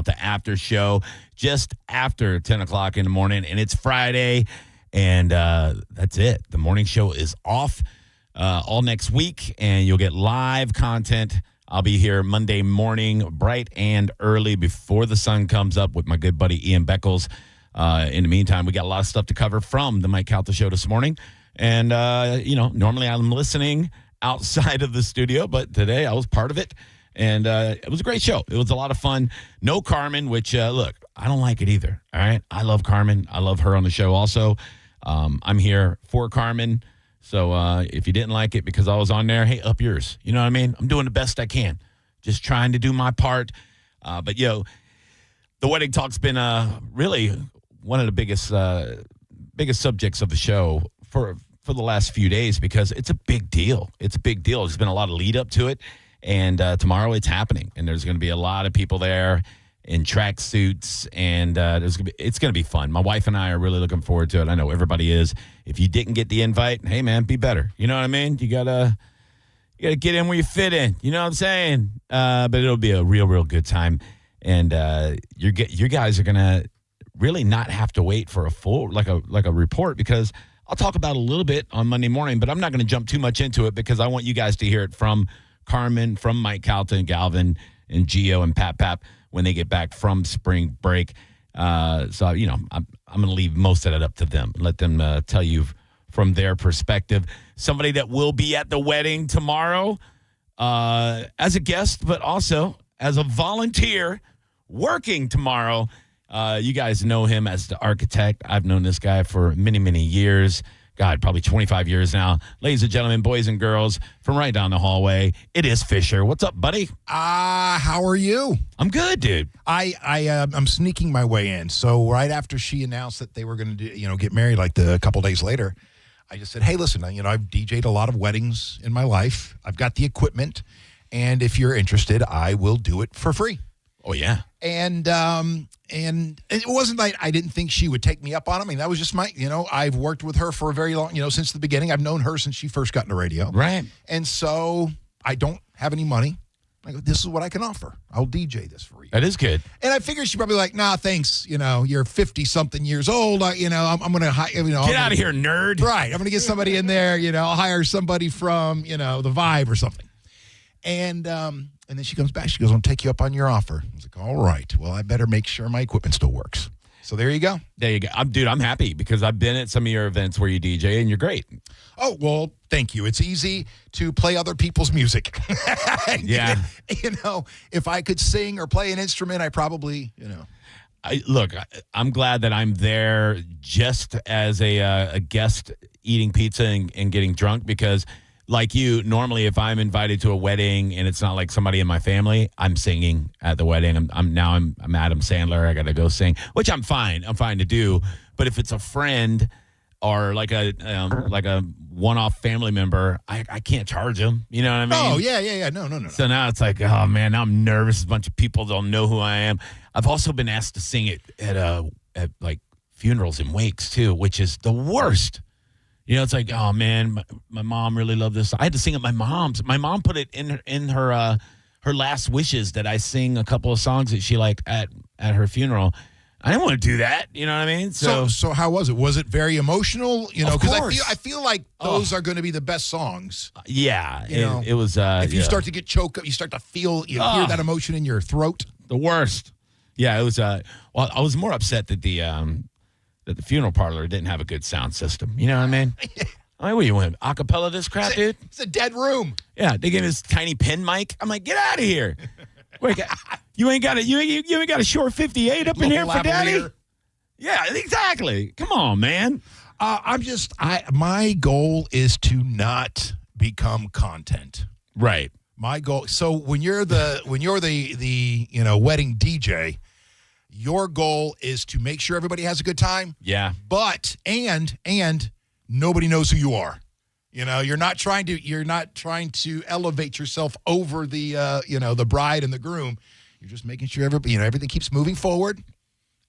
Calta Aftershow just after 10 o'clock in the morning. And it's Friday, and that's it. The morning show is off all next week, and you'll get live content. I'll be here Monday morning, bright and early before the sun comes up with my good buddy Ian Beckles. In the meantime, we got a lot of stuff to cover from the Mike Calta Show this morning. And, normally I'm listening outside of the studio, but today I was part of it. And it was a great show. It was a lot of fun. No Carmen, which, look, I don't like it either. All right. I love Carmen. I love her on the show also. I'm here for Carmen. So if you didn't like it because I was on there, hey, up yours. You know what I mean? I'm doing the best I can. Just trying to do my part. But, the wedding talk's been really one of the biggest subjects of the show for the last few days because it's a big deal. It's a big deal. There's been a lot of lead up to it. And tomorrow it's happening. And there's going to be a lot of people there in tracksuits, and it's going to be fun. My wife and I are really looking forward to it. I know everybody is. If you didn't get the invite, hey man, be better. You know what I mean? You gotta get in where you fit in. You know what I'm saying? But it'll be a real good time, and you guys are gonna really not have to wait for a full like a report because I'll talk about it a little bit on Monday morning, but I'm not going to jump too much into it because I want you guys to hear it from Carmen, from Mike Calta and Galvin and Gio and Pap when they get back from spring break. So, I'm going to leave most of that up to them. Let them tell you from their perspective. Somebody that will be at the wedding tomorrow as a guest, but also as a volunteer working tomorrow. You guys know him as the architect. I've known this guy for many, many years. God, probably 25 years now. Ladies and gentlemen, boys and girls, from right down the hallway, it is Fisher. What's up, buddy? How are you? I'm good, dude. I'm sneaking my way in. So right after she announced that they were going to get married a couple days later, I just said, hey, listen, I've DJ'd a lot of weddings in my life. I've got the equipment. And if you're interested, I will do it for free. Oh, yeah. And it wasn't like I didn't think she would take me up on it. I mean, that was just I've worked with her for a very long, since the beginning. I've known her since she first got into radio. Right. And so I don't have any money. I go, this is what I can offer. I'll DJ this for you. That is good. And I figured she'd probably like, nah, thanks. You're 50-something years old. I'm going to hire, Get out of here, nerd. Right. I'm going to get somebody in there. I'll hire somebody from, the Vibe or something. And then she comes back. She goes, I'll take you up on your offer. I was like, all right. Well, I better make sure my equipment still works. So there you go. There you go. I'm happy because I've been at some of your events where you DJ and you're great. Oh, well, thank you. It's easy to play other people's music. Yeah. If I could sing or play an instrument, I probably, I'm glad that I'm there just as a guest eating pizza and getting drunk because like you, normally if I'm invited to a wedding and it's not like somebody in my family, I'm singing at the wedding. I'm Adam Sandler. I got to go sing, which I'm fine. I'm fine to do. But if it's a friend or like a one-off family member, I can't charge them. You know what I mean? Oh, yeah. No. So now it's like, oh, man, now I'm nervous. A bunch of people don't know who I am. I've also been asked to sing it at like funerals and wakes, too, which is the worst. It's like, oh, man, my mom really loved this. I had to sing at my mom's. My mom put it in her last wishes that I sing a couple of songs that she liked at her funeral. I didn't want to do that. You know what I mean? So how was it? Was it very emotional? Because I feel like those are going to be the best songs. Yeah. It was. If you start to get choked up, you start to feel, hear that emotion in your throat. The worst. Yeah, it was. Well, I was more upset that the funeral parlor didn't have a good sound system. You know what I mean? I mean, what you went a cappella this crap, dude? It's a dead room. Yeah, they gave this tiny pin mic. I'm like, get out of here. Wait, you ain't got a Short 58 up in here for daddy? Yeah, exactly. Come on, man. My goal is to not become content. Right. My goal. So when you're the wedding DJ, your goal is to make sure everybody has a good time. Yeah. But and nobody knows who you are. You're not trying to elevate yourself over the the bride and the groom. You're just making sure everything keeps moving forward.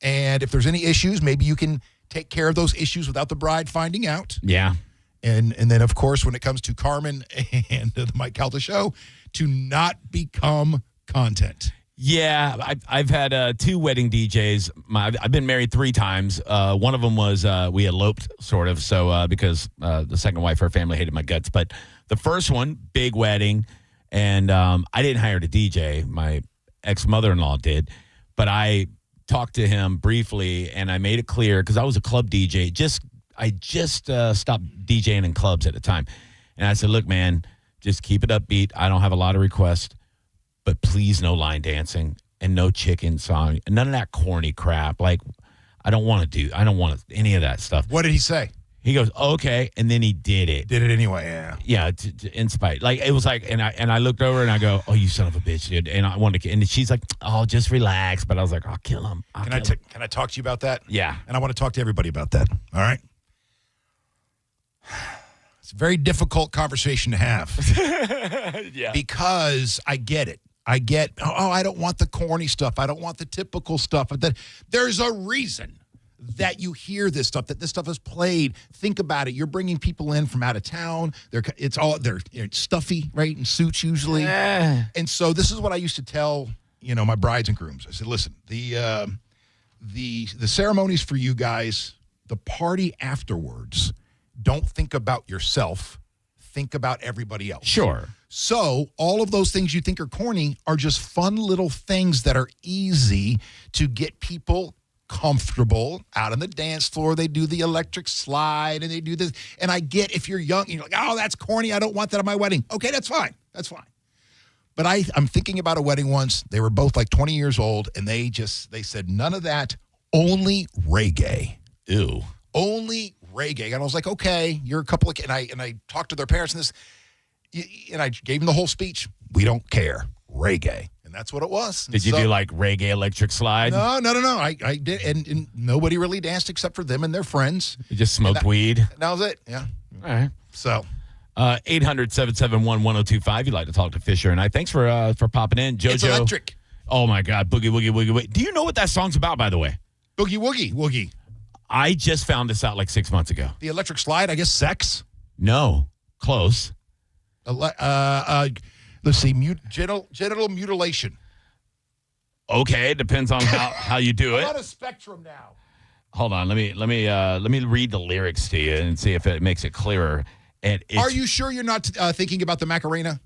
And if there's any issues, maybe you can take care of those issues without the bride finding out. Yeah. And then of course when it comes to Carmen and the Mike Calta Show, to not become content. Yeah, I've had 2 wedding DJs. I've been married 3 times. One of them was we eloped, sort of, so because the second wife, her family hated my guts. But the first one, big wedding, and I didn't hire the DJ. My ex-mother-in-law did, but I talked to him briefly, and I made it clear, because I was a club DJ. I just stopped DJing in clubs at the time. And I said, look, man, just keep it upbeat. I don't have a lot of requests. But please, no line dancing and no chicken song. None of that corny crap. Like, I don't want any of that stuff. What did he say? He goes, okay. And then he did it. Did it anyway, yeah. Yeah, in spite. Like, it was like, and I looked over and I go, oh, you son of a bitch, dude. And I wanted to, and she's like, oh, just relax. But I was like, I'll kill him. Can I talk to you about that? Yeah. And I want to talk to everybody about that. All right? It's a very difficult conversation to have. Yeah. Because I get it. I don't want the corny stuff. I don't want the typical stuff. But there's a reason that you hear this stuff, that this stuff is played. Think about it. You're bringing people in from out of town. They're stuffy, right, in suits usually. Yeah. And so this is what I used to tell, my brides and grooms. I said, listen, the ceremonies for you guys, the party afterwards, don't think about yourself. Think about everybody else. Sure. So all of those things you think are corny are just fun little things that are easy to get people comfortable out on the dance floor. They do the electric slide and they do this. And I get if you're young and you're like, oh, that's corny. I don't want that at my wedding. Okay, that's fine. That's fine. But I'm thinking about a wedding once. They were both like 20 years old and they said, none of that, only reggae. Ew. Only reggae. And I was like, okay, you're a couple of, and I talked to their parents and and I gave them the whole speech. We don't care. Reggae. And that's what it was. Did you do like reggae electric slide? No. I did. And nobody really danced except for them and their friends. You just smoked weed? That was it. Yeah. All right. So. 800-771-1025. You'd like to talk to Fisher and I. Thanks for popping in. JoJo. It's electric. Oh, my God. Boogie, woogie, woogie, woogie. Do you know what that song's about, by the way? Boogie, woogie, woogie. I just found this out like 6 months ago. The electric slide, I guess sex? No. Close. Let's see, genital mutilation. Okay, depends on how you do it. I'm on a spectrum now. Hold on, let me read the lyrics to you and see if it makes it clearer. And are you sure you're not thinking about the Macarena?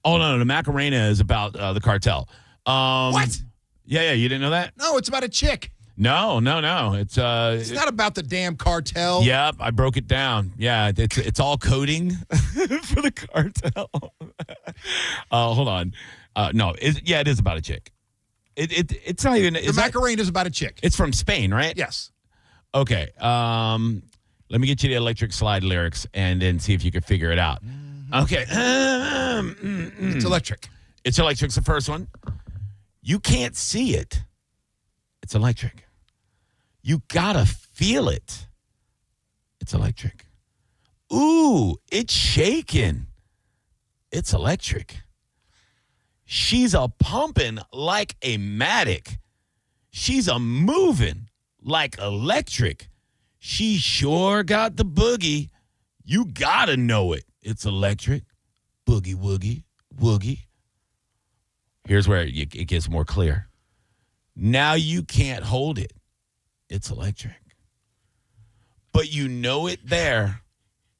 Oh no, the Macarena is about the cartel. What? Yeah, you didn't know that? No, it's about a chick. No. It's not about the damn cartel. Yep, I broke it down. Yeah, it's all coding for the cartel. Hold on. No, it is about a chick. It's not even. The Macarena is about a chick. It's from Spain, right? Yes. Okay. Let me get you the electric slide lyrics and then see if you can figure it out. Mm-hmm. Okay. It's electric. It's electric. It's the first one. You can't see it. It's electric. You gotta feel it. It's electric. Ooh, it's shaking. It's electric. She's a pumping like a matic. She's a moving like electric. She sure got the boogie. You gotta know it. It's electric. Boogie, woogie, woogie. Here's where it gets more clear. Now you can't hold it. It's electric. But you know it there.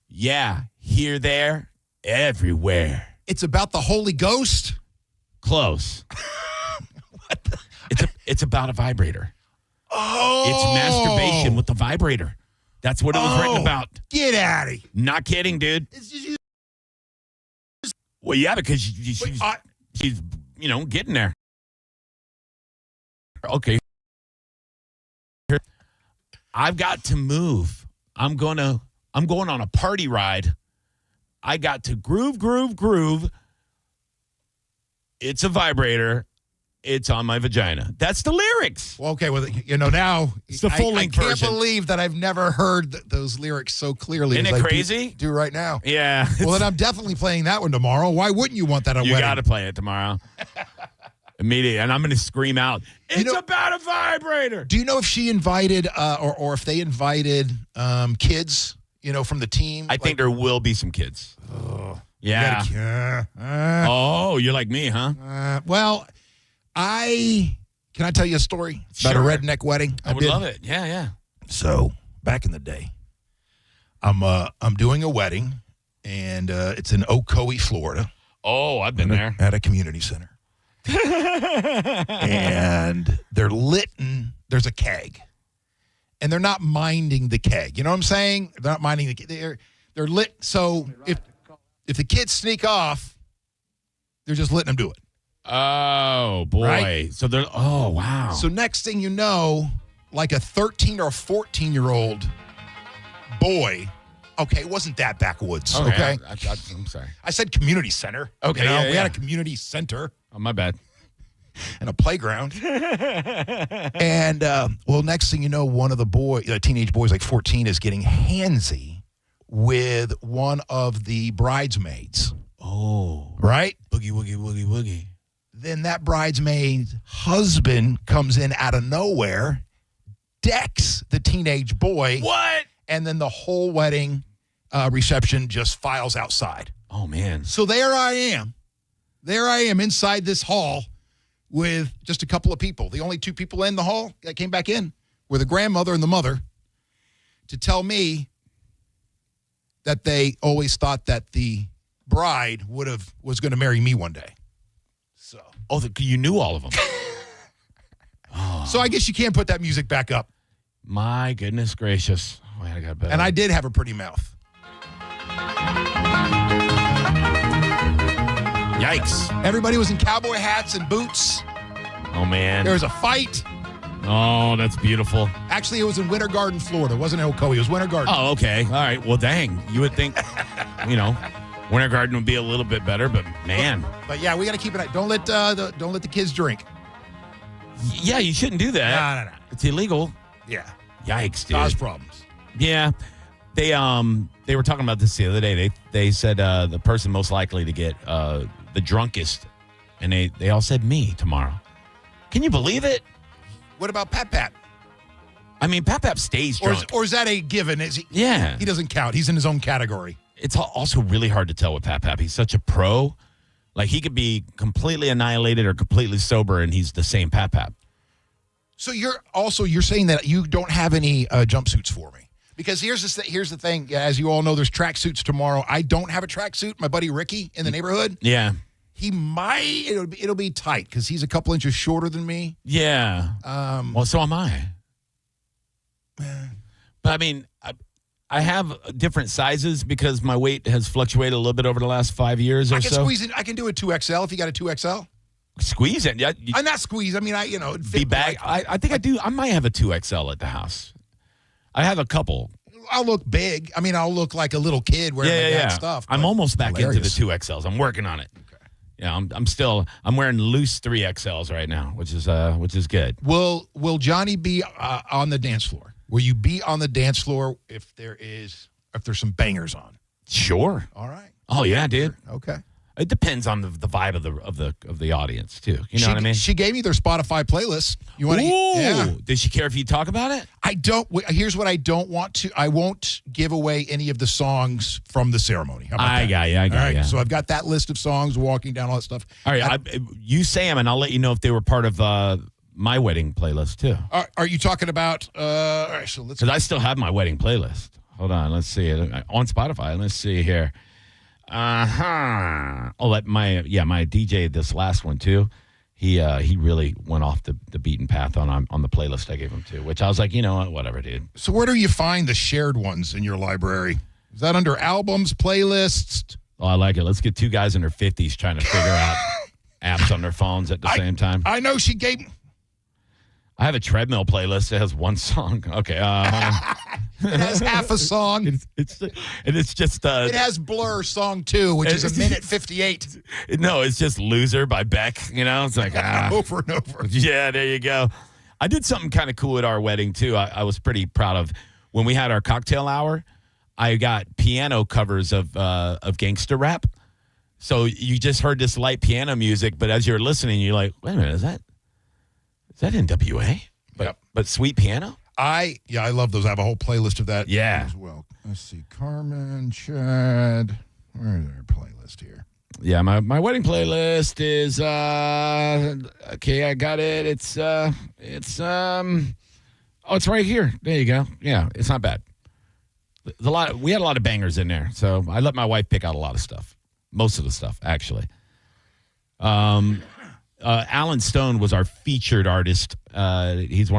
Yeah, here, there, everywhere. It's about the Holy Ghost? Close. What the? It's about a vibrator. Oh. It's masturbation with the vibrator. That's what it was written about. Get out of here. Not kidding, dude. Well, yeah, because she's getting there. Okay. I've got to move. I'm going on a party ride. I got to groove. It's a vibrator. It's on my vagina. That's the lyrics. Well, okay, well, now it's the full-length version. I can't believe that I've never heard those lyrics so clearly. Isn't it crazy? Do right now. Yeah. Well, then I'm definitely playing that one tomorrow. Why wouldn't you want that at a wedding? You got to play it tomorrow. Immediately, and I'm going to scream out, it's about a vibrator. Do you know if she invited or if they invited kids, from the team? I think there will be some kids. Oh, yeah. Oh, you're like me, huh? Well, Can I tell you a story about a redneck wedding? I would love it. Yeah. So back in the day, I'm doing a wedding, and it's in Ocoee, Florida. Oh, I've been there. At a community center. And they're litting. There's a keg. And they're not minding the keg. You know what I'm saying? They're not minding the keg. They're lit. So if the kids sneak off, they're just letting them do it. Oh, boy. Right? So they're, oh, wow. So next thing you know, like a 13 or 14-year-old boy. Okay, it wasn't that backwoods. Okay. I'm sorry. I said community center. Okay. You know, we had a community center. Oh, my bad. And a playground. And, next thing you know, one of the teenage boys, like 14, is getting handsy with one of the bridesmaids. Oh. Right? Boogie, woogie, woogie, woogie. Then that bridesmaid's husband comes in out of nowhere, decks the teenage boy. What? And then the whole wedding reception just files outside. Oh, man. So there I am. There I am inside this hall with just a couple of people. The only two people in the hall that came back in were the grandmother and the mother to tell me that they always thought that the bride was going to marry me one day. So, you knew all of them. So I guess you can't put that music back up. My goodness gracious. Oh, I got better. And I did have a pretty mouth. Yikes. Everybody was in cowboy hats and boots. Oh, man. There was a fight. Oh, that's beautiful. Actually, it was in Winter Garden, Florida. It wasn't in Ocoee. It was Winter Garden. Oh, okay. All right. Well, dang. You would think, Winter Garden would be a little bit better, but man. But yeah, we got to keep it. Don't let the kids drink. Yeah, you shouldn't do that. No. It's illegal. Yeah. Yikes, dude. Cause problems. Yeah. They were talking about this the other day. They said the person most likely to get the drunkest, and they all said me tomorrow. Can you believe it? What about Pat? I mean, Pat stays drunk. Or is that a given? Yeah. He doesn't count. He's in his own category. It's also really hard to tell with Pat. He's such a pro. Like, he could be completely annihilated or completely sober, and he's the same Pat. So you're saying that you don't have any jumpsuits for me. Because here's the thing. As you all know, there's tracksuits tomorrow. I don't have a tracksuit. My buddy Ricky in the neighborhood. Yeah. He might. It'll be tight because he's a couple inches shorter than me. Yeah. Well, so am I. But I mean, I have different sizes because my weight has fluctuated a little bit over the last 5 years or so. I can squeeze it. I can do a 2XL if you got a 2XL. Squeeze it. Yeah. I'm not squeeze. I mean, be back. I think I do. I might have a 2XL at the house. I have a couple. I'll look big. I mean, I'll look like a little kid wearing that stuff. I'm almost back into the 2XLs. I'm working on it. Okay. Yeah, I'm wearing loose 3XLs right now, which is good. Will Johnny be on the dance floor? Will you be on the dance floor if there's some bangers on? Sure. All right. Oh yeah, dude. Okay. It depends on the vibe of the audience too. You know what I mean? She gave me their Spotify playlist. You want to? Yeah. Did she care if you talk about it? I don't. Here's what I don't want to. I won't give away any of the songs from the ceremony. How about that? I got you. So I've got that list of songs, walking down all that stuff. All right. You say them, and I'll let you know if they were part of my wedding playlist too. Are you talking about? All right. So let's. Because I still have my wedding playlist. Hold on. Let's see it on Spotify. Let's see here. Oh, my DJ, this last one too. He really went off the beaten path on the playlist I gave him too, which I was like, you know what, whatever, dude. So where do you find the shared ones in your library? Is that under albums, playlists? Oh, I like it. Let's get two guys in their 50s trying to figure out apps on their phones at the same time. I know she gave. I have a treadmill playlist that has one song. Okay. It has half a song. It's just. It has Blur song 2, which is a minute 58. No, it's just Loser by Beck. It's like over and over. Yeah, there you go. I did something kind of cool at our wedding too. I was pretty proud of when we had our cocktail hour. I got piano covers of gangster rap. So you just heard this light piano music, but as you're listening, you're like, wait a minute, is that NWA? But sweet piano? I love those. I have a whole playlist of that as well. Let's see. Carmen, Chad. Where is our playlist here? Yeah, my wedding playlist is okay. I got it. It's it's right here. There you go. Yeah, it's not bad. We had a lot of bangers in there, so I let my wife pick out a lot of stuff. Most of the stuff, actually. Alan Stone was our featured artist. He's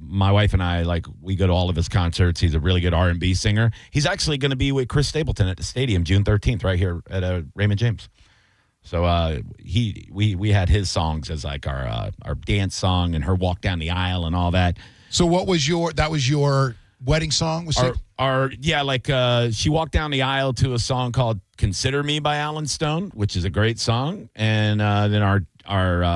my wife and I, like, we go to all of his concerts. He's a really good R&B singer. He's actually going to be with Chris Stapleton at the stadium June 13th right here at Raymond James. So we had his songs as like our dance song and her walk down the aisle and all that. So what was your wedding song? She walked down the aisle to a song called "Consider Me" by Alan Stone, which is a great song, and then our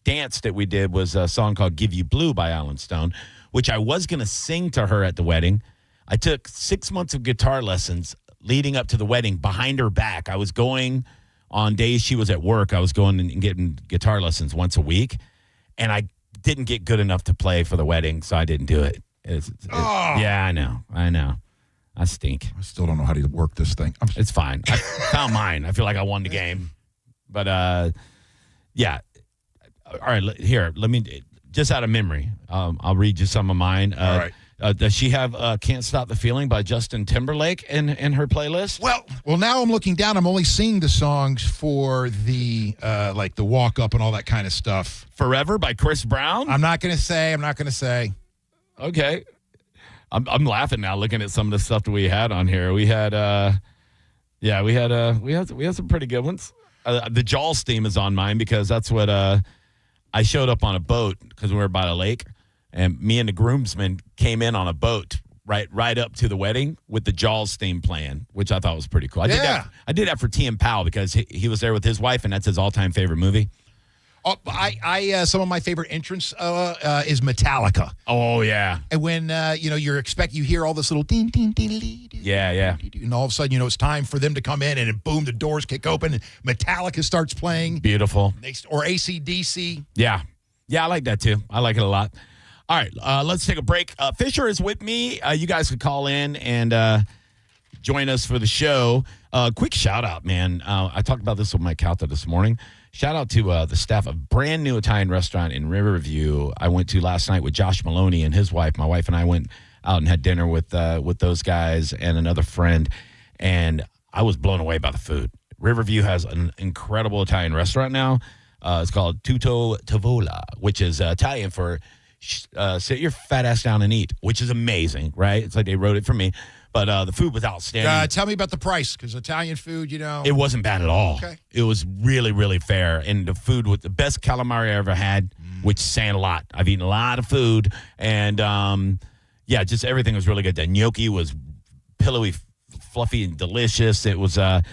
dance that we did was a song called "Give You Blue" by Alan Stone, which I was going to sing to her at the wedding. I took 6 months of guitar lessons leading up to the wedding behind her back. I was going on days she was at work. I was going and getting guitar lessons once a week, and I didn't get good enough to play for the wedding, so I didn't do it. Yeah, I know. I stink. I still don't know how to work this thing. It's fine. I found mine. I feel like I won the game. But, yeah. All right, here, let me, just out of memory, I'll read you some of mine. All right. Does she have "Can't Stop the Feeling" by Justin Timberlake in her playlist? Well, now I'm looking down. I'm only seeing the songs for the like the walk up and all that kind of stuff. "Forever" by Chris Brown? I'm not going to say. Okay. I'm laughing now looking at some of the stuff that we had on here. We had we had some pretty good ones. The Jaws theme is on mine because that's what I showed up on a boat because we were by the lake, and me and the groomsmen came in on a boat right up to the wedding with the Jaws theme playing, which I thought was pretty cool. I did that for T.M. Powell because he was there with his wife, and that's his all-time favorite movie. Oh, some of my favorite entrance is Metallica. Oh yeah, and when you hear all this little ding ding ding ding. Yeah, and all of a sudden it's time for them to come in, and boom, the doors kick open, and Metallica starts playing. Beautiful. Or AC/DC. Yeah, I like that too. I like it a lot. All right, let's take a break. Fisher is with me. You guys can call in and join us for the show. Quick shout out, man. I talked about this with Mike Calta this morning. Shout out to the staff of a brand new Italian restaurant in Riverview I went to last night with Josh Maloney and his wife. My wife and I went out and had dinner with those guys and another friend, and I was blown away by the food. Riverview has an incredible Italian restaurant now. It's called Tutto Tavola, which is Italian for sit your fat ass down and eat, which is amazing, right? It's like they wrote it for me. But the food was outstanding. Tell me about the price, because Italian food, It wasn't bad at all. Okay. It was really, really fair. And the food was the best calamari I ever had, which is saying a lot. I've eaten a lot of food. And, just everything was really good. The gnocchi was pillowy, fluffy, and delicious. It was, I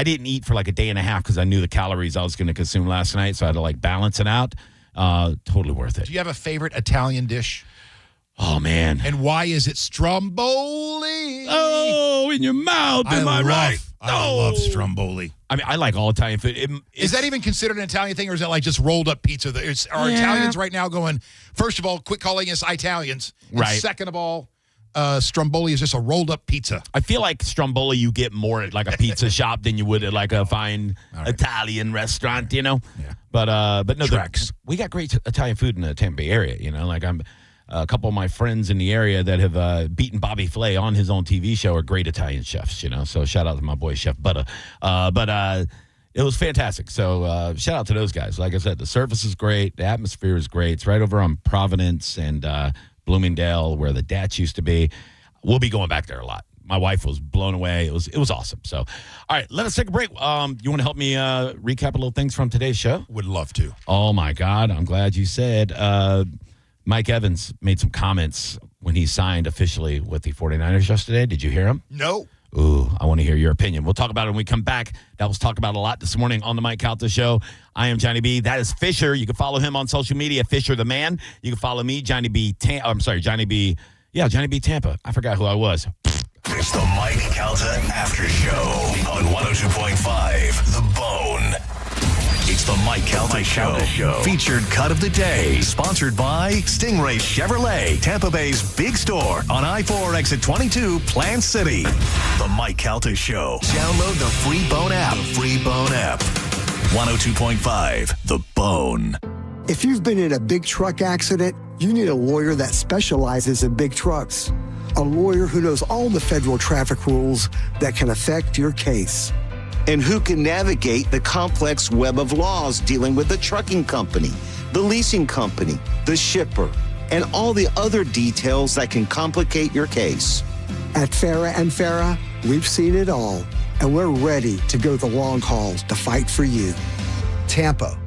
didn't eat for like a day and a half because I knew the calories I was going to consume last night, so I had to like balance it out. Totally worth it. Do you have a favorite Italian dish? Oh, man. And why is it stromboli? Oh, in your mouth. Am I right? I love stromboli. I mean, I like all Italian food. Is that even considered an Italian thing, or is that like just rolled up pizza? Are Italians right now going, first of all, quit calling us Italians. Right. Second of all, stromboli is just a rolled up pizza. I feel like stromboli you get more at like a pizza shop than you would at like a fine Italian restaurant, Yeah. But no, Tracks. we got great Italian food in the Tampa Bay area, like I'm a couple of my friends in the area that have beaten Bobby Flay on his own TV show are great Italian chefs, so shout out to my boy Chef Butter. But it was fantastic. So shout out to those guys. Like I said, the service is great. The atmosphere is great. It's right over on Providence and Bloomingdale, where the Dats used to be. We'll be going back there a lot. My wife was blown away. It was awesome. So, all right, let us take a break. You want to help me recap a little things from today's show? Would love to. Oh, my God. I'm glad you said. Mike Evans made some comments when he signed officially with the 49ers yesterday. Did you hear him? No. Ooh, I want to hear your opinion. We'll talk about it when we come back. That was talked about a lot this morning on the Mike Calta Show. I am Johnny B. That is Fisher. You can follow him on social media, Fisher the Man. You can follow me, Johnny B. Johnny B. Yeah, Johnny B. Tampa. I forgot who I was. It's the Mike Calta Aftershow on 102.5 The Bone. It's the Mike Calta Show. Featured cut of the day. Sponsored by Stingray Chevrolet, Tampa Bay's big store on I-4 exit 22, Plant City. The Mike Calta Show. Download the free Bone app. 102.5 The Bone. If you've been in a big truck accident, you need a lawyer that specializes in big trucks. A lawyer who knows all the federal traffic rules that can affect your case. And who can navigate the complex web of laws dealing with the trucking company, the leasing company, the shipper, and all the other details that can complicate your case. At Farah and Farah, we've seen it all, and we're ready to go the long haul to fight for you. Tampa.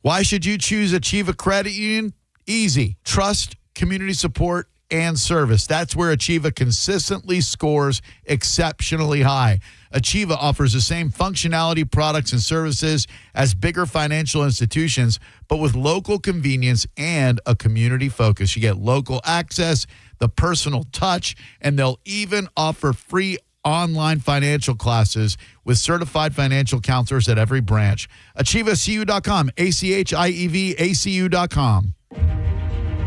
Why should you choose Achieva Credit Union? Easy. Trust, community support, and service. That's where Achieva consistently scores exceptionally high. Achieva offers the same functionality, products, and services as bigger financial institutions, but with local convenience and a community focus. You get local access, the personal touch, and they'll even offer free online financial classes with certified financial counselors at every branch. AchieveACU.com, AchieveACU.com.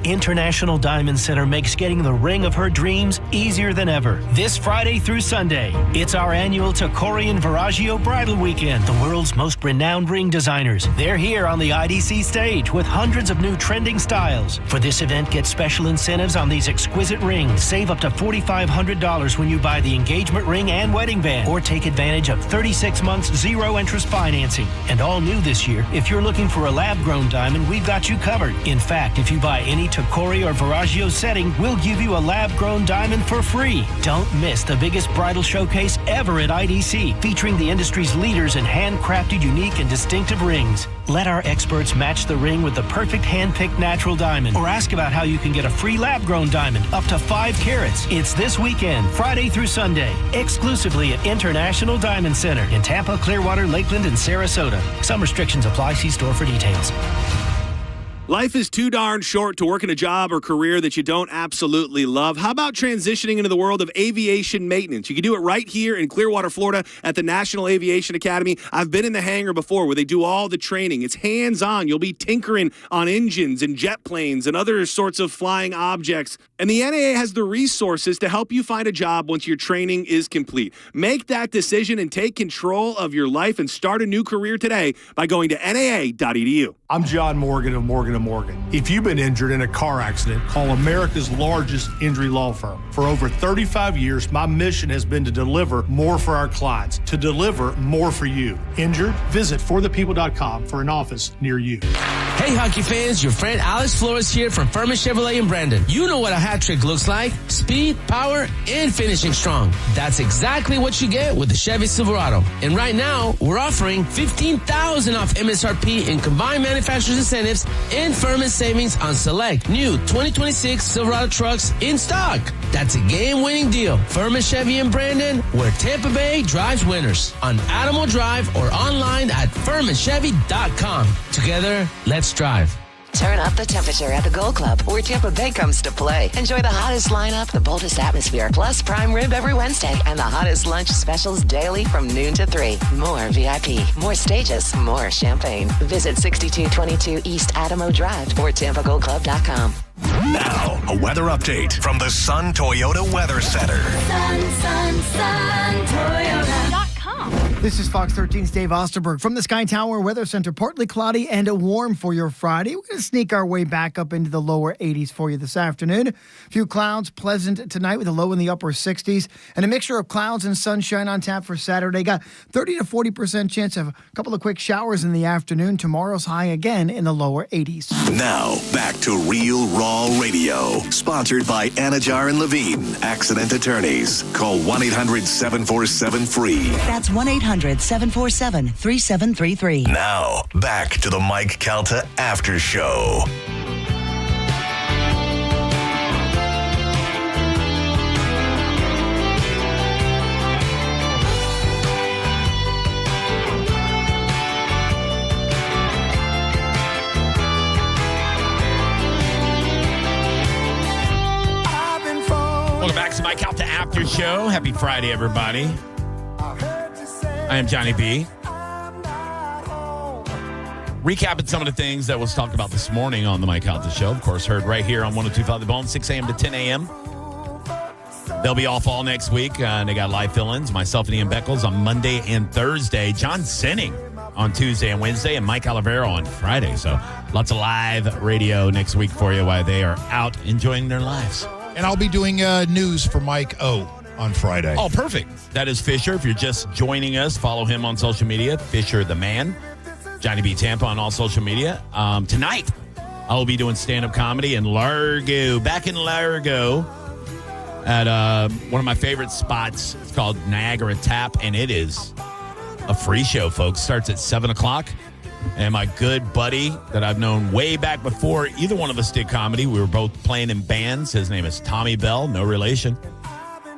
International Diamond Center makes getting the ring of her dreams easier than ever. This Friday through Sunday, it's our annual Tacori and Viraggio Bridal Weekend. The world's most renowned ring designers. They're here on the IDC stage with hundreds of new trending styles. For this event, get special incentives on these exquisite rings. Save up to $4,500 when you buy the engagement ring and wedding band, or take advantage of 36 months zero-interest financing. And all new this year, if you're looking for a lab-grown diamond, we've got you covered. In fact, if you buy any Tacori or Viraggio setting, we'll give you a lab-grown diamond for free. Don't miss the biggest bridal showcase ever at IDC, featuring the industry's leaders in handcrafted, unique, and distinctive rings. Let our experts match the ring with the perfect hand-picked natural diamond, or ask about how you can get a free lab-grown diamond up to 5 carats. It's this weekend, Friday through Sunday, exclusively at International Diamond Center in Tampa, Clearwater, Lakeland, and Sarasota. Some restrictions apply. See store for details. Life is too darn short to work in a job or career that you don't absolutely love. How about transitioning into the world of aviation maintenance? You can do it right here in Clearwater, Florida at the National Aviation Academy. I've been in the hangar before where they do all the training. It's hands-on. You'll be tinkering on engines and jet planes and other sorts of flying objects. And the NAA has the resources to help you find a job once your training is complete. Make that decision and take control of your life and start a new career today by going to NAA.edu. I'm John Morgan of Morgan & Morgan. If you've been injured in a car accident, call America's largest injury law firm. For over 35 years, my mission has been to deliver more for our clients, to deliver more for you. Injured? Visit forthepeople.com for an office near you. Hey, hockey fans, your friend Alex Flores here from Furman Chevrolet in Brandon. You know what a hat trick looks like. Speed, power, and finishing strong. That's exactly what you get with the Chevy Silverado. And right now, we're offering $15,000 off MSRP in combined manufacturer's incentives and Furman savings on select new 2026 Silverado trucks in stock. That's a game-winning deal. Furman Chevy in Brandon, where Tampa Bay drives winners. On Adamo Drive or online at FurmanChevy.com. Together, let's drive. Turn up the temperature at the Gold Club, where Tampa Bay comes to play. Enjoy the hottest lineup, the boldest atmosphere, plus prime rib every Wednesday, and the hottest lunch specials daily from noon to 3. More VIP, more stages, more champagne. Visit 6222 East Adamo Drive or TampaGoldClub.com. Now, a weather update from the Sun Toyota Weather Center. Sun Toyota.com. This is Fox 13's Dave Osterberg from the Sky Tower Weather Center. Partly cloudy and warm for your Friday. We're going to sneak our way back up into the lower 80s for you this afternoon. A few clouds, pleasant tonight with a low in the upper 60s. And a mixture of clouds and sunshine on tap for Saturday. Got 30 to 40% chance of a couple of quick showers in the afternoon. Tomorrow's high again in the lower 80s. Now, back to Real Raw Radio. Sponsored by Anajar and Levine, Accident Attorneys. Call 1-800-747-FREE. That's 1-800-747-3733. Now, back to the Mike Calta Aftershow. Welcome back to Mike Calta Aftershow. Happy Friday, everybody. I am Johnny B. Recapping some of the things that was talked about this morning on the Mike Calta Show. Of course, heard right here on 102.5 The Bone, 6 a.m. to 10 a.m. They'll be off all next week. They got live fill-ins. Myself and Ian Beckles on Monday and Thursday. John Sinning on Tuesday and Wednesday, and Mike Olivero on Friday. So lots of live radio next week for you while they are out enjoying their lives. And I'll be doing news for Mike O on Friday. Oh, perfect. That is Fisher. If you're just joining us, follow him on social media, Fisher the Man. Johnny B. Tampa on all social media. Tonight, I will be doing stand-up comedy in Largo. Back in Largo at one of my favorite spots. It's called Niagara Tap, and it is a free show, folks. Starts at 7 o'clock. And my good buddy that I've known way back before either one of us did comedy. We were both playing in bands. His name is Tommy Bell, no relation.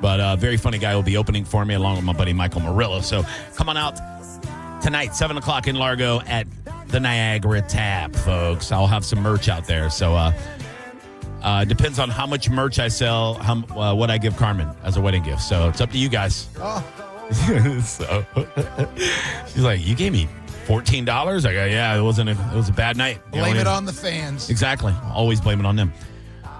But a very funny guy will be opening for me along with my buddy Michael Murillo. So come on out tonight, 7 o'clock in Largo at the Niagara Tap, folks. I'll have some merch out there. So depends on how much merch I sell, what I give Carmen as a wedding gift. So it's up to you guys. Oh. So she's like, you gave me $14? I go, yeah, it was a bad night. Blame it on the fans. Exactly. Always blame it on them.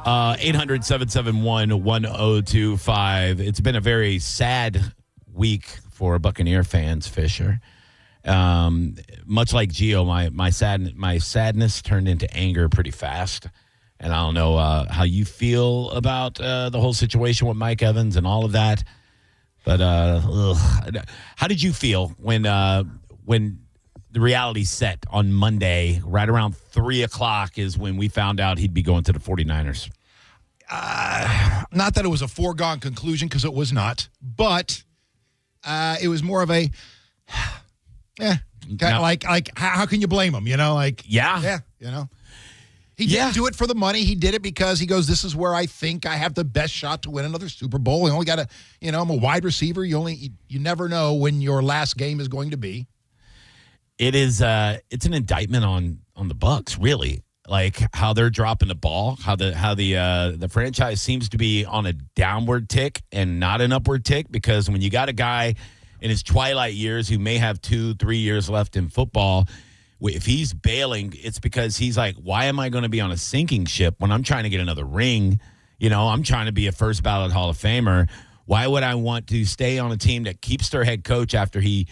800-771-1025. It's been a very sad week for Buccaneer fans, Fisher. Much like Gio, my sadness turned into anger pretty fast. And I don't know how you feel about the whole situation with Mike Evans and all of that. But how did you feel when the reality set on Monday, right around 3 o'clock is when we found out he'd be going to the 49ers? Not that it was a foregone conclusion, because it was not. But it was more of a, how can you blame him? Yeah. He didn't do it for the money. He did it because he goes, this is where I think I have the best shot to win another Super Bowl. You only got to, I'm a wide receiver. You never know when your last game is going to be. It is. It's an indictment on the Bucs, really. Like how they're dropping the ball, how the franchise seems to be on a downward tick and not an upward tick. Because when you got a guy in his twilight years who may have 2-3 years left in football, if he's bailing, it's because he's like, why am I going to be on a sinking ship when I'm trying to get another ring? I'm trying to be a first ballot Hall of Famer. Why would I want to stay on a team that keeps their head coach after he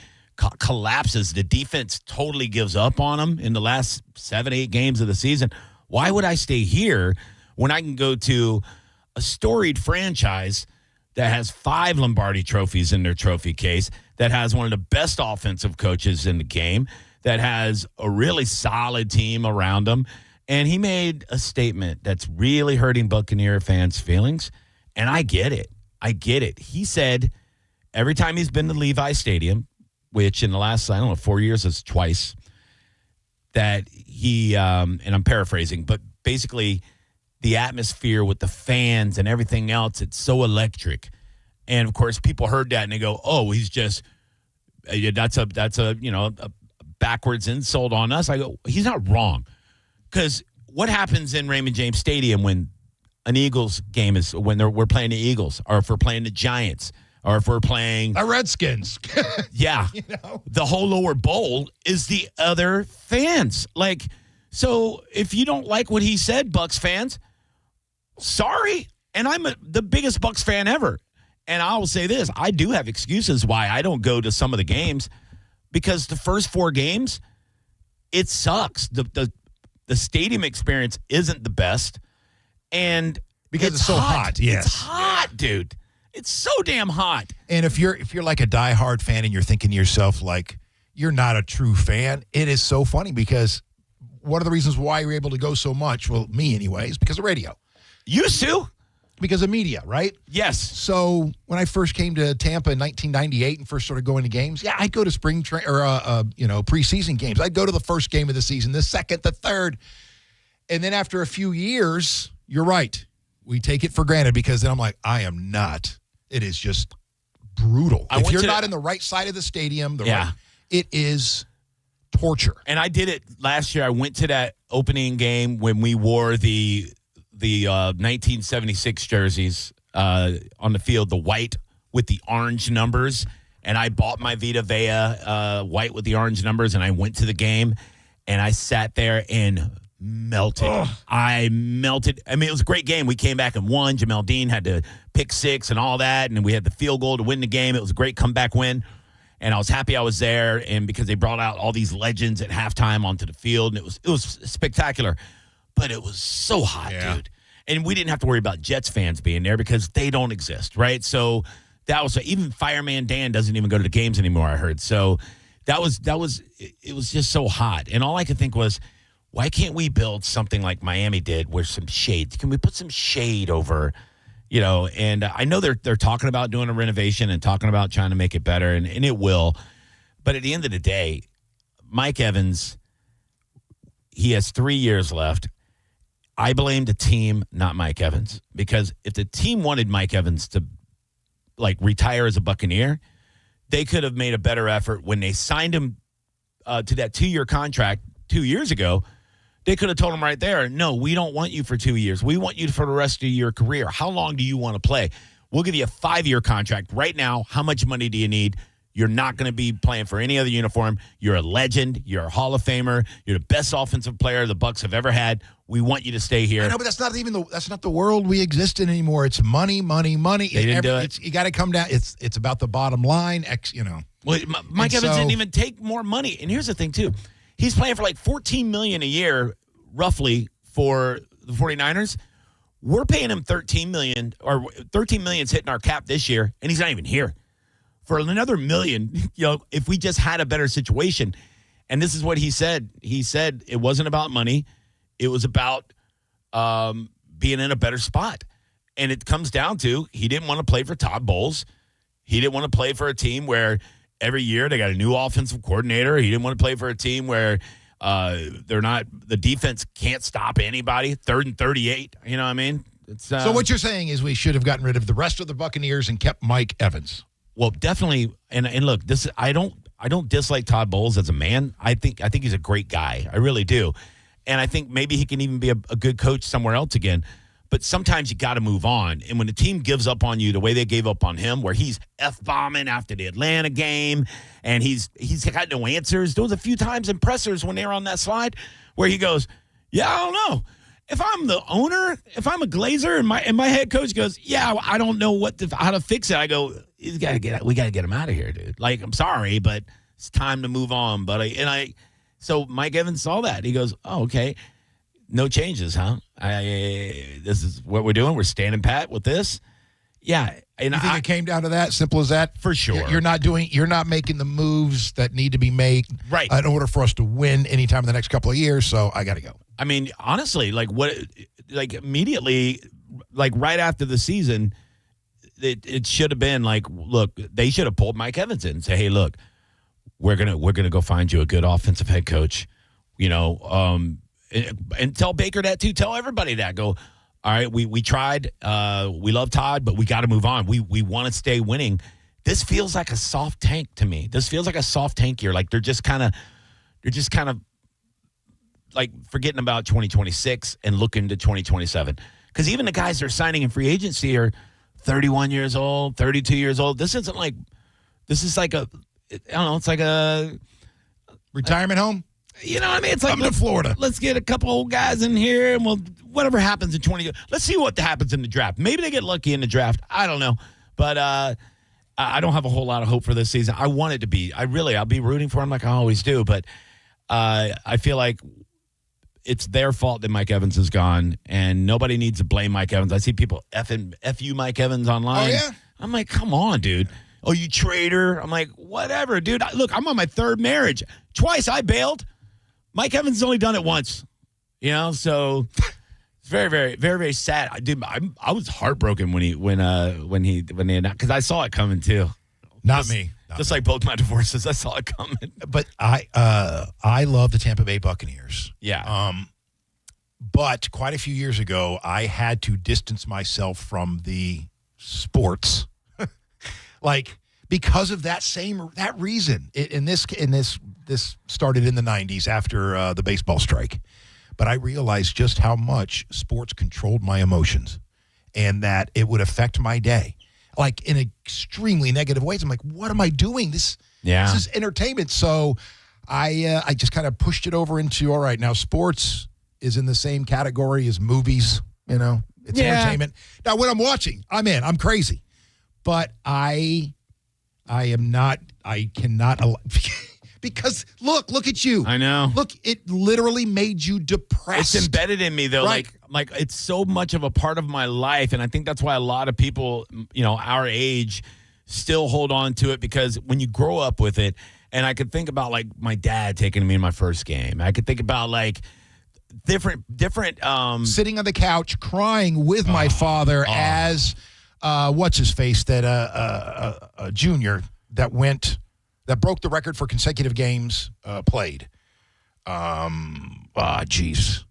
collapses? The defense totally gives up on him in the last 7-8 games of the season. Why would I stay here when I can go to a storied franchise that has 5 Lombardi trophies in their trophy case, that has one of the best offensive coaches in the game, that has a really solid team around him? And he made a statement that's really hurting Buccaneer fans' feelings, and I get it. He said every time he's been to Levi Stadium, which in the last, 4 years is twice, that he, and I'm paraphrasing, but basically the atmosphere with the fans and everything else, it's so electric. And, of course, people heard that and they go, oh, he's just, that's a backwards insult on us. I go, he's not wrong. Because what happens in Raymond James Stadium when an Eagles game is, when we're playing the Eagles, or if we're playing the Giants, or if we're playing the Redskins? Yeah. The whole lower bowl is the other fans. So if you don't like what he said, Bucs fans, sorry. And I'm the biggest Bucs fan ever. And I will say this, I do have excuses why I don't go to some of the games, because the first 4 games, it sucks. The stadium experience isn't the best. And because it's so hot. Yes. It's hot, dude. It's so damn hot. And if you're like a diehard fan and you're thinking to yourself, like, you're not a true fan, it is so funny, because one of the reasons why you're able to go so much, well, me anyway, is because of radio. Used to. Because of media, right? Yes. So when I first came to Tampa in 1998 and first started going to games, I'd go to preseason games. I'd go to the first game of the season, the second, the third. And then after a few years, you're right, we take it for granted, because then I'm like, I am not. It is just brutal. If you're not in the right side of the stadium, it is torture. And I did it last year. I went to that opening game when we wore the 1976 jerseys on the field, the white with the orange numbers. And I bought my Vita Vea white with the orange numbers, and I went to the game. and I sat there and melted. I melted. I mean, it was a great game. We came back and won. Jamel Dean had to pick 6 and all that, and we had the field goal to win the game. It was a great comeback win, and I was happy I was there, and because they brought out all these legends at halftime onto the field, and it was spectacular. But it was so hot, dude. And we didn't have to worry about Jets fans being there because they don't exist, right? So that was even Fireman Dan doesn't even go to the games anymore, I heard. So it was just so hot. And all I could think was, why can't we build something like Miami did with some shade? Can we put some shade over, and I know they're talking about doing a renovation and talking about trying to make it better, and it will. But at the end of the day, Mike Evans, he has 3 years left. I blame the team, not Mike Evans, because if the team wanted Mike Evans to retire as a Buccaneer, they could have made a better effort when they signed him to that 2-year contract 2 years ago. They could have told him right there, no, we don't want you for 2 years. We want you for the rest of your career. How long do you want to play? We'll give you a 5-year contract right now. How much money do you need? You're not going to be playing for any other uniform. You're a legend. You're a Hall of Famer. You're the best offensive player the Bucs have ever had. We want you to stay here. I know, but that's not the world we exist in anymore. It's money, money, money. They didn't do it. You got to come down. It's about the bottom line. Well, Mike Evans didn't even take more money. And here's the thing, too. He's playing for $14 million a year, roughly, for the 49ers. We're paying him $13 million, or $13 million's hitting our cap this year, and he's not even here. For another $1 million, if we just had a better situation. And this is what he said. He said it wasn't about money. It was about being in a better spot. And it comes down to he didn't want to play for Todd Bowles. He didn't want to play for a team where every year they got a new offensive coordinator. He didn't want to play for a team where the defense can't stop anybody. 3rd and 38. You know what I mean? So what you're saying is we should have gotten rid of the rest of the Buccaneers and kept Mike Evans. Well, definitely. And look, I don't dislike Todd Bowles as a man. I think he's a great guy. I really do. And I think maybe he can even be a good coach somewhere else again. But sometimes you got to move on. And when the team gives up on you the way they gave up on him, where he's F-bombing after the Atlanta game, and he's got no answers. There was a few times in pressers when they were on that slide where he goes, yeah, I don't know. If I'm the owner, if I'm a Glazer, and my head coach goes, yeah, I don't know how to fix it. I go, we got to get him out of here, dude. I'm sorry, but it's time to move on, buddy. So Mike Evans saw that. He goes, oh, okay. No changes, huh? This is what we're doing. We're standing pat with this. Yeah. And you think it came down to that? Simple as that? For sure. You're not making the moves that need to be made in order for us to win anytime in the next couple of years. So I got to go. I mean, honestly, immediately, right after the season, it should have been look, they should have pulled Mike Evans in and say, hey, look, we're gonna go find you a good offensive head coach, and tell Baker that too. Tell everybody that. Go, all right, we tried. We love Todd, but we got to move on. We want to stay winning. This feels like a soft tank to me. This feels like a soft tank year. They're just kind of forgetting about 2026 and looking to 2027. Because even the guys that are signing in free agency are 31 years old, 32 years old. This is like a retirement home. You know what I mean? It's like, I'm to Florida. Let's get a couple old guys in here, and whatever happens in 20 years. Let's see what happens in the draft. Maybe they get lucky in the draft. I don't know. But I don't have a whole lot of hope for this season. I want it to be. I'll be rooting for them like I always do. But I feel like it's their fault that Mike Evans is gone, and nobody needs to blame Mike Evans. I see people F you Mike Evans online. Oh, yeah? I'm like, come on, dude. Oh, you traitor. I'm like, whatever, dude. Look, I'm on my 3rd marriage. Twice I bailed. Mike Evans has only done it once. So it's very, very, very, very sad. Dude, I was heartbroken when he because I saw it coming too. Not me. Just like both my divorces, I saw it coming. But I love the Tampa Bay Buccaneers. Yeah. But quite a few years ago, I had to distance myself from the sports, because of that reason. This started in the 90s after the baseball strike. But I realized just how much sports controlled my emotions, and that it would affect my day, in extremely negative ways. I'm like, what am I doing? This is entertainment. So I just kind of pushed it over into, all right, now sports is in the same category as movies, it's entertainment. Now, when I'm watching, I'm in. I'm crazy. But I cannot because look at you. I know. Look, it literally made you depressed. It's embedded in me though. Right. Like it's so much of a part of my life. And I think that's why a lot of people, our age still hold on to it, because when you grow up with it, and I could think about like my dad taking me in my first game. I could think about like different sitting on the couch crying with my father as what's his face, that a junior that broke the record for consecutive games played. Jeez.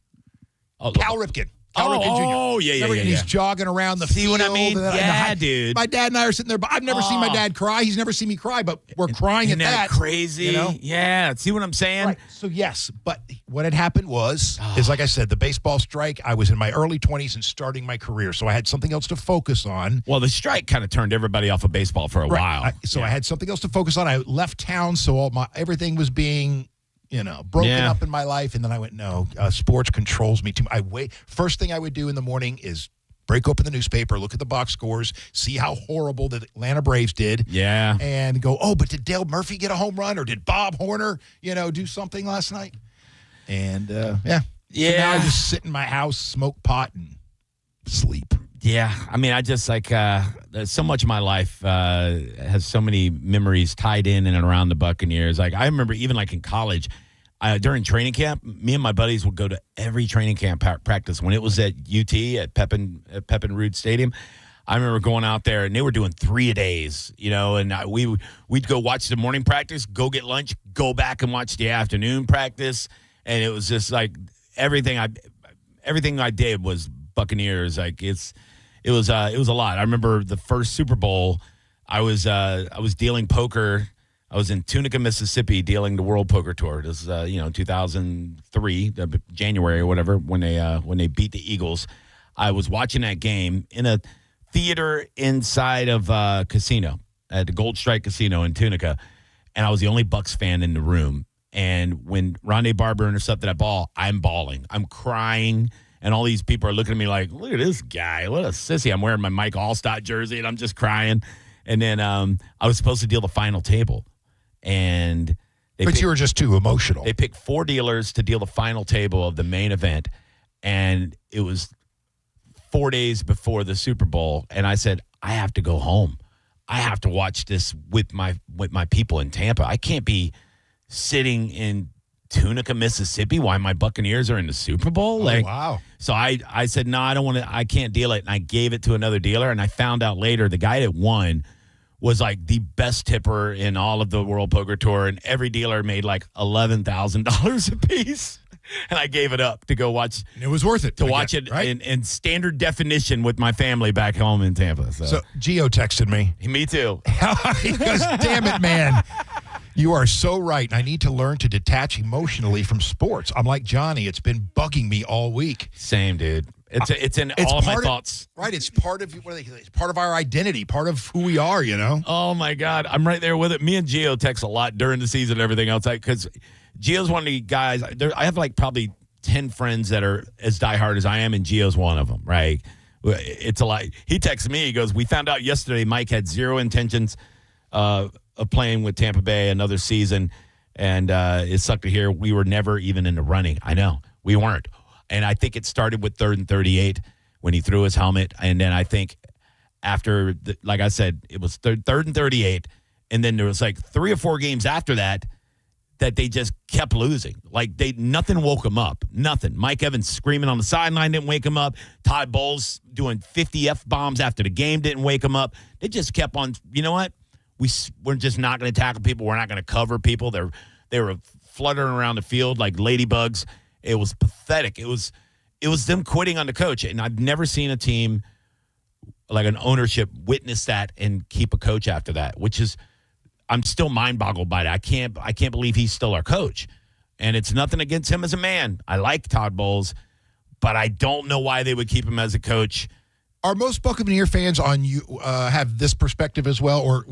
Cal Ripken. Cal Ripken Jr. Oh, yeah. He's jogging around the See field. what I mean? Yeah, dude. My dad and I are sitting there, but I've never seen my dad cry. He's never seen me cry, but we're crying Isn't at that. Crazy. Yeah. See what I'm saying? Right. So, yes, but what had happened is like I said, the baseball strike, I was in my early 20s and starting my career, so I had something else to focus on. Well, the strike kind of turned everybody off of baseball for a while. I had something else to focus on. I left town, so everything was being broken up in my life. And then I went, no, sports controls me too much. First thing I would do in the morning is break open the newspaper, look at the box scores, see how horrible the Atlanta Braves did. Yeah. And go, but did Dale Murphy get a home run, or did Bob Horner, do something last night? And, Yeah. So now I just sit in my house, smoke pot, and sleep. Yeah. I mean, I just like so much of my life has so many memories tied in and around the Buccaneers. Like I remember even like in college, during training camp, me and my buddies would go to every training camp practice when it was at UT at Pepin Rood Stadium. I remember going out there and they were doing 3-a-days, and we'd go watch the morning practice, go get lunch, go back and watch the afternoon practice, and it was just like everything I did was Buccaneers. Like it was a lot. I remember the first Super Bowl, I was dealing poker. I was in Tunica, Mississippi, dealing the World Poker Tour. This is 2003, January or whatever, when they beat the Eagles. I was watching that game in a theater inside of a casino at the Gold Strike Casino in Tunica, and I was the only Bucs fan in the room. And when Rondé Barber intercepted that ball, I'm bawling. I'm crying. And all these people are looking at me like, look at this guy. What a sissy. I'm wearing my Mike Allstott jersey, and I'm just crying. And then I was supposed to deal the final table. And you were just too emotional. They picked 4 dealers to deal the final table of the main event. And it was 4 days before the Super Bowl. And I said, I have to go home. I have to watch this with my people in Tampa. I can't be sitting in Tunica, Mississippi, while my Buccaneers are in the Super Bowl. Wow. So I said, no, I can't deal it. And I gave it to another dealer. And I found out later the guy that won was like the best tipper in all of the World Poker Tour. And every dealer made like $11,000 a piece. And I gave it up to go watch. And it was worth it. To watch it right? in standard definition with my family back home in Tampa. So Gio texted me. Me too. He goes, damn it, man. You are so right. I need to learn to detach emotionally from sports. I'm like Johnny. It's been bugging me all week. Same, dude. It's in all of my thoughts. Right. It's part of it's part of our identity, part of who we are, Oh, my God. I'm right there with it. Me and Gio text a lot during the season and everything else. Because Gio's one of the guys. I have like probably 10 friends that are as diehard as I am, and Gio's one of them, right? It's a lot. He texts me. He goes, we found out yesterday Mike had zero intentions of playing with Tampa Bay another season, and it sucked to hear we were never even in the running. I know. We weren't. And I think it started with 3rd and 38 when he threw his helmet. And then I think after, like I said, it was 3rd and 38. And then there was like 3 or 4 games after that they just kept losing. Like nothing woke him up. Nothing. Mike Evans screaming on the sideline didn't wake him up. Todd Bowles doing 50 F-bombs after the game didn't wake him up. They just kept on, you know what? We're just not going to tackle people. We're not going to cover people. They were fluttering around the field like ladybugs. It was pathetic. It was them quitting on the coach. And I've never seen a team like an ownership witness that and keep a coach after that, which is, I'm still mind boggled by that. I can't believe he's still our coach. And it's nothing against him as a man. I like Todd Bowles, but I don't know why they would keep him as a coach Are most Buccaneer fans on you have this perspective as well, or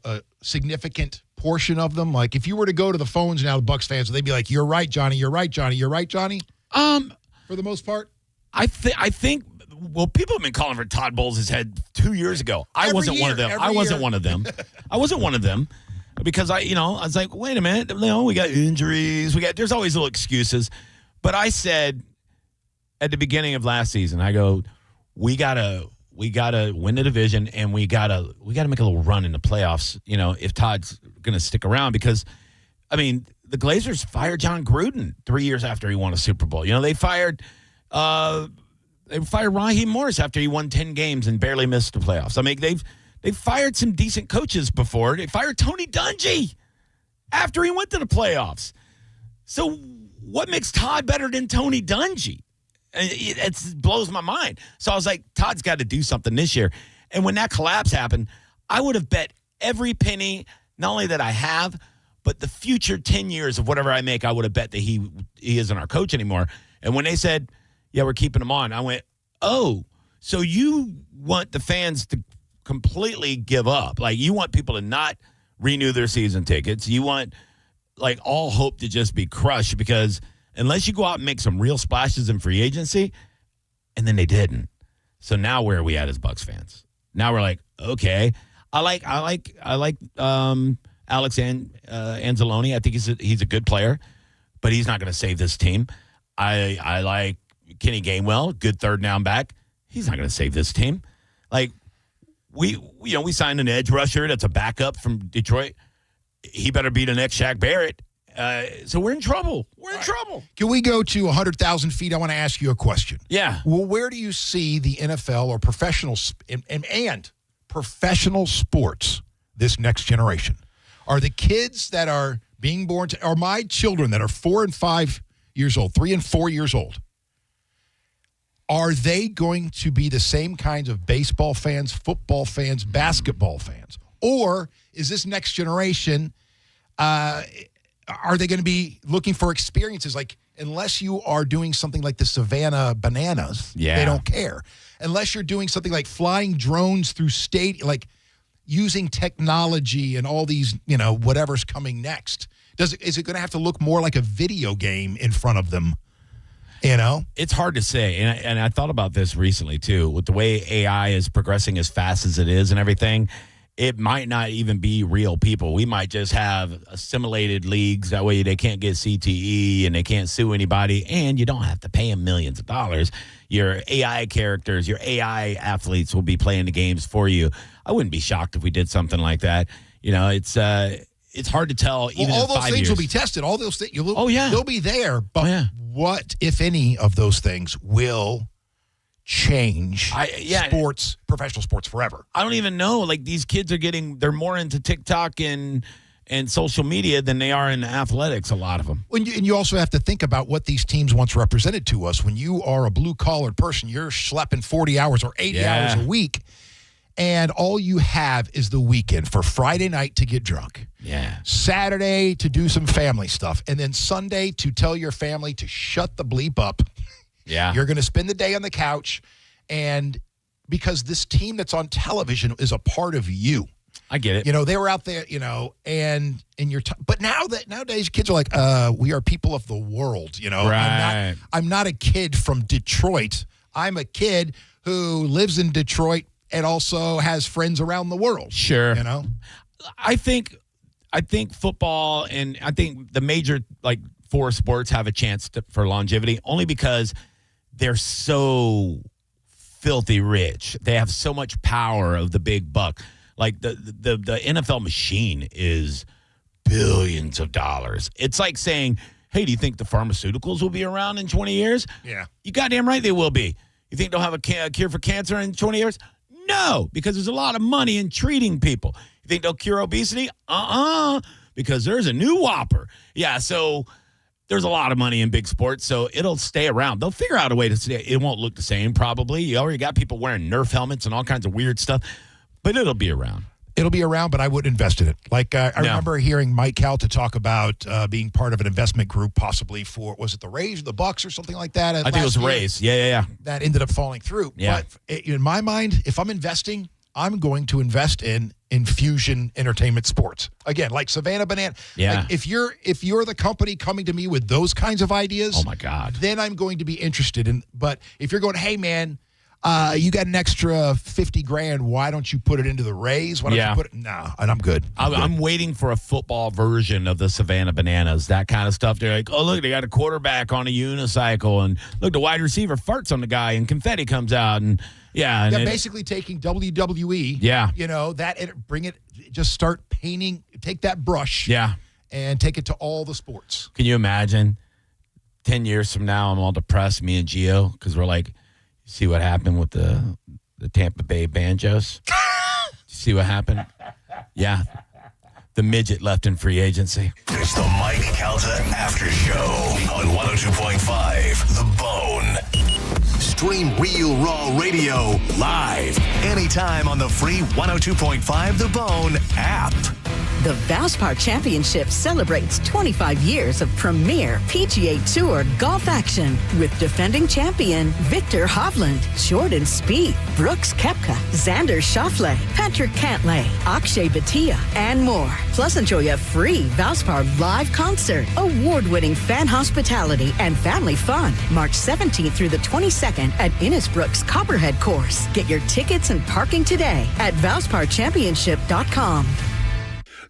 a significant portion of them? Like, if you were to go to the phones now, the Bucs fans, they'd be like, "You're right, Johnny. You're right, Johnny. You're right, Johnny." For the most part, I think. Well, people have been calling for Todd Bowles' head 2 years ago. I wasn't one of them. I wasn't one of them. Because I was like, wait a minute, we got injuries, there's always little excuses. But I said at the beginning of last season, I go, we gotta win the division, and we gotta make a little run in the playoffs. If Todd's gonna stick around, because I mean, the Glazers fired John Gruden 3 years after he won a Super Bowl. They fired Raheem Morris after he won 10 games and barely missed the playoffs. I mean, they've fired some decent coaches before. They fired Tony Dungy after he went to the playoffs. So what makes Todd better than Tony Dungy? It blows my mind. So I was like, Todd's got to do something this year. And when that collapse happened, I would have bet every penny, not only that I have, but the future 10 years of whatever I make, I would have bet that he isn't our coach anymore. And when they said, yeah, we're keeping him on, I went, oh, so you want the fans to completely give up. Like, you want people to not renew their season tickets. You want, like, all hope to just be crushed, because unless you go out and make some real splashes in free agency, and then they didn't. So now where are we at as Bucs fans? Now we're like, okay, I like Alex Anzalone. I think he's a good player, but he's not going to save this team. I like Kenny Gainwell, good third down back. He's not going to save this team. Like, we signed an edge rusher that's a backup from Detroit. He better be the next Shaq Barrett. So we're in trouble. We're in trouble. Can we go to 100,000 feet? I want to ask you a question. Yeah. Well, where do you see the NFL or professional and professional sports this next generation? Are the kids that are being born are my children that are 4 and 5 years old, 3 and 4 years old, are they going to be the same kinds of baseball fans, football fans, basketball fans? Or is this next generation, are they going to be looking for experiences? Like, unless you are doing something like the Savannah Bananas, they don't care. Unless you're doing something like flying drones through state, like using technology and all these, whatever's coming next. Is it going to have to look more like a video game in front of them? It's hard to say. And I thought about this recently, too. With the way AI is progressing as fast as it is and everything, it might not even be real people. We might just have assimilated leagues. That way they can't get CTE and they can't sue anybody. And you don't have to pay them millions of dollars. Your AI characters, your AI athletes will be playing the games for you. I wouldn't be shocked if we did something like that. It's hard to tell. Even all in those 5 things years. will be tested. All those things. Yeah. They'll be there. But what, if any, of those things will change sports, professional sports forever? I don't even know. Like, these kids they're more into TikTok and social media than they are in athletics, a lot of them. And you also have to think about what these teams once represented to us. When you are a blue-collared person, you're schlepping 40 hours or 80 hours a week, and all you have is the weekend for Friday night to get drunk. Yeah. Saturday to do some family stuff, and then Sunday to tell your family to shut the bleep up. Yeah. You're going to spend the day on the couch, and because this team that's on television is a part of you. I get it. They were out there, and you're but nowadays kids are like, we are people of the world, Right. I'm not a kid from Detroit. I'm a kid who lives in Detroit and also has friends around the world. Sure. I think football and I think the major, like, 4 sports have a chance for longevity, only because they're so filthy rich. They have so much power of the big buck. Like, the NFL machine is billions of dollars. It's like saying, hey, do you think the pharmaceuticals will be around in 20 years? Yeah. You goddamn right they will be. You think they'll have a cure for cancer in 20 years? No, because there's a lot of money in treating people. You think they'll cure obesity? Because there's a new Whopper. Yeah, so there's a lot of money in big sports, so it'll stay around. They'll figure out a way to stay. It won't look the same, probably. You already got people wearing Nerf helmets and all kinds of weird stuff, but it'll be around. It'll be around, but I wouldn't invest in it. Like, I remember hearing Mike Calta talk about being part of an investment group, possibly for, was it the Rays or the Bucks or something like that? I think it was Rays. Yeah. That ended up falling through. Yeah. But in my mind, if I'm investing, I'm going to invest in Infusion Entertainment Sports. Again, like Savannah Banana. Yeah. Like if you're the company coming to me with those kinds of ideas, oh my God, then I'm going to be interested in. But if you're going, hey man, you got an extra $50,000, why don't you put it into the Rays? Why don't you put it? No, and I'm good. I'm waiting for a football version of the Savannah Bananas, that kind of stuff. They're like, oh, look, they got a quarterback on a unicycle, and look, the wide receiver farts on the guy, and confetti comes out, and basically taking WWE. Yeah. Bring it, just start painting, take that brush. Yeah. And take it to all the sports. Can you imagine 10 years from now, I'm all depressed, me and Gio, because we're like, see what happened with the Tampa Bay Banjos? See what happened? Yeah. The midget left in free agency. It's the Mike Calta Aftershow on 102.5 The Bone. Stream Real Raw Radio live anytime on the free 102.5 The Bone app. The Valspar Championship celebrates 25 years of premier PGA Tour golf action with defending champion Victor Hovland, Jordan Spieth, Brooks Koepka, Xander Schauffele, Patrick Cantlay, Akshay Bhatia, and more. Plus, enjoy a free Valspar live concert, award-winning fan hospitality, and family fun. March 17th through the 22nd at Innisbrook's Copperhead Course. Get your tickets and parking today at ValsparChampionship.com.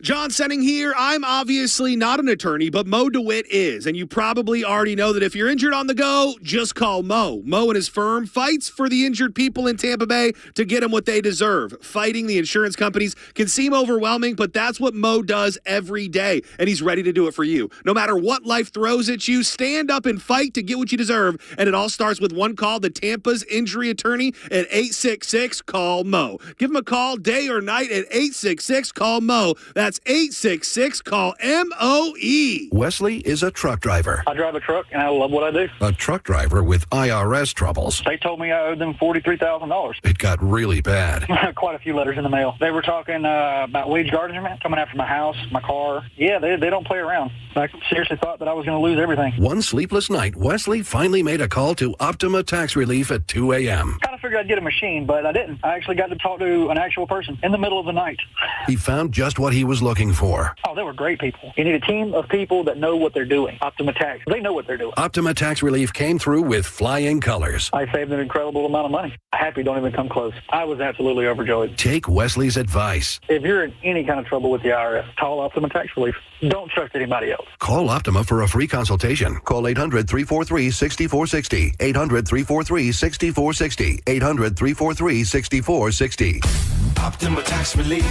John Senning here. I'm obviously not an attorney, but Mo DeWitt is. And you probably already know that if you're injured on the go, just call Mo. Mo and his firm fights for the injured people in Tampa Bay to get them what they deserve. Fighting the insurance companies can seem overwhelming, but that's what Mo does every day, and he's ready to do it for you. No matter what life throws at you, stand up and fight to get what you deserve. And it all starts with one call to Tampa's injury attorney at 866-CALL-MO. Give him a call day or night at 866-CALL-MO. That's 866-CALL-MOE. Wesley is a truck driver. I drive a truck, and I love what I do. A truck driver with IRS troubles. They told me I owed them $43,000. It got really bad. Quite a few letters in the mail. They were talking about wage garnishment, coming after my house, my car. Yeah, they don't play around. I seriously thought that I was going to lose everything. One sleepless night, Wesley finally made a call to Optima Tax Relief at 2 a.m. Kind of figured I'd get a machine, but I didn't. I actually got to talk to an actual person in the middle of the night. He found just what he was looking for. Oh, they were great people. You need a team of people that know what they're doing. Optima Tax, they know what they're doing. Optima Tax Relief came through with flying colors. I saved an incredible amount of money. Happy don't even come close. I was absolutely overjoyed. Take Wesley's advice. If you're in any kind of trouble with the IRS, call Optima Tax Relief. Don't trust anybody else. Call Optima for a free consultation. Call 800-343-6460. 800-343-6460. 800-343-6460. Optima Tax Relief.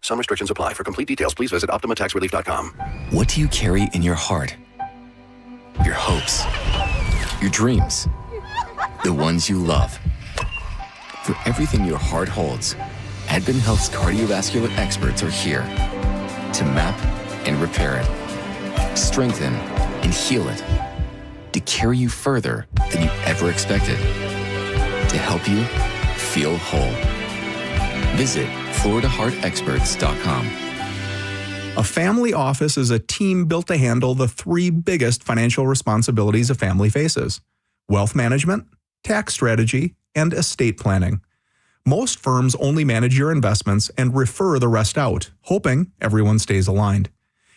Some restrictions apply. For complete details, please visit OptimaTaxRelief.com. What do you carry in your heart? Your hopes, your dreams, the ones you love. For everything your heart holds, Advent Health's cardiovascular experts are here to map and repair it, strengthen and heal it, to carry you further than you ever expected, to help you feel whole. Visit FloridaHeartExperts.com. A family office is a team built to handle the three biggest financial responsibilities a family faces: wealth management, tax strategy, and estate planning. Most firms only manage your investments and refer the rest out, hoping everyone stays aligned.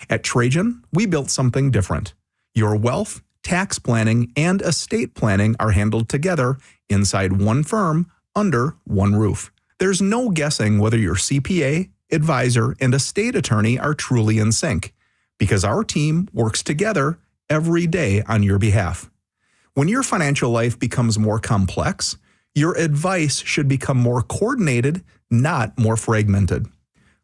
At Trajan, we built something different. Your wealth, tax planning, and estate planning are handled together inside one firm under one roof. There's no guessing whether your CPA, advisor, and estate attorney are truly in sync, because our team works together every day on your behalf. When your financial life becomes more complex, your advice should become more coordinated, not more fragmented.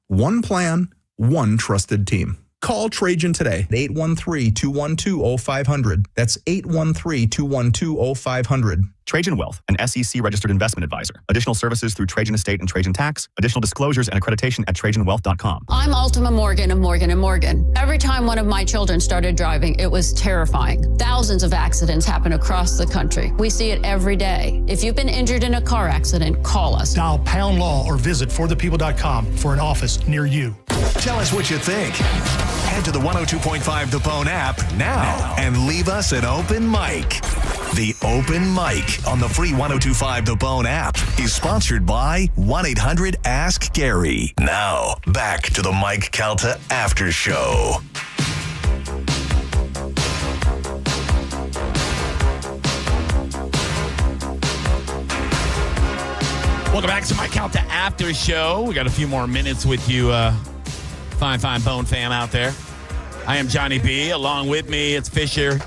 One plan, one trusted team. Call Trajan today at 813-212-0500. That's 813-212-0500. Trajan Wealth, an SEC-registered investment advisor. Additional services through Trajan Estate and Trajan Tax. Additional disclosures and accreditation at TrajanWealth.com. I'm Ultima Morgan of Morgan & Morgan. Every time one of my children started driving, it was terrifying. Thousands of accidents happen across the country. We see it every day. If you've been injured in a car accident, call us. Dial pound law or visit forthepeople.com for an office near you. Tell us what you think. Head to the 102.5 The Bone app now and leave us an open mic. The Open Mic on the free 102.5 The Bone app is sponsored by 1-800-ASK-GARY. Now, back to the Mike Calta After Show. Welcome back to Mike Calta After Show. We got a few more minutes with you, fine Bone fam out there. I am Johnny B. Along with me, it's Fisher.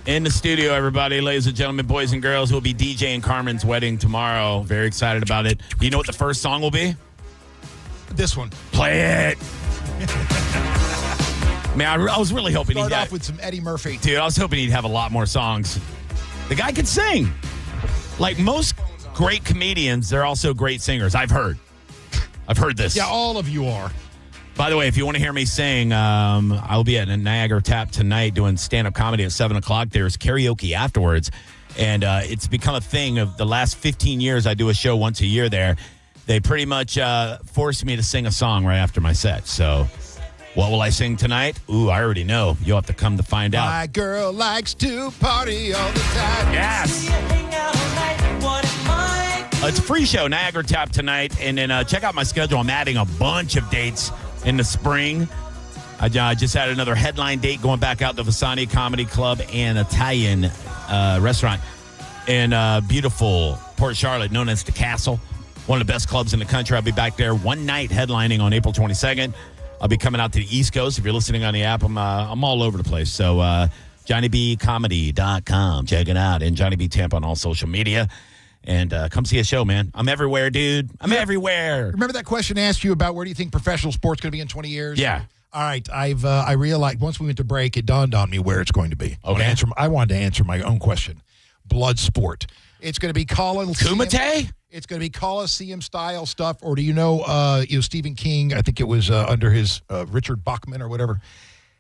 In the studio, everybody, ladies and gentlemen, boys and girls, we'll be DJing Carmen's wedding tomorrow. Very excited about it. Do you know what the first song will be? This one. Play it. Man, I was really hoping Start off with some Eddie Murphy. Dude, I was hoping he'd have a lot more songs. The guy could sing. Like most great comedians, they're also great singers. I've heard this. Yeah, all of you are. By the way, if you want to hear me sing, I'll be at Niagara Tap tonight doing stand-up comedy at 7 o'clock. There's karaoke afterwards, and it's become a thing of the last 15 years. I do a show once a year there. They pretty much forced me to sing a song right after my set. So what will I sing tonight? Ooh, I already know. You'll have to come to find out. My girl likes to party all the time. Yes. It's a free show, Niagara Tap tonight. And then check out my schedule. I'm adding a bunch of dates in the spring. I just had another headline date going back out to Vasani Comedy Club and Italian restaurant in beautiful Port Charlotte, known as The Castle. One of the best clubs in the country. I'll be back there one night headlining on April 22nd. I'll be coming out to the East Coast. If you're listening on the app, I'm all over the place. So JohnnyBComedy.com. Check it out. And Johnny B Tampa on all social media. And come see a show, man. I'm everywhere, dude. I'm everywhere. Remember that question I asked you about where do you think professional sports going to be in 20 years? Yeah. All right. I realized once we went to break, it dawned on me where it's going to be. Okay. I wanted to answer my own question. Blood sport. It's going to be Kumite? It's going to be Coliseum style stuff, or do you know Stephen King? I think it was under his Richard Bachman or whatever.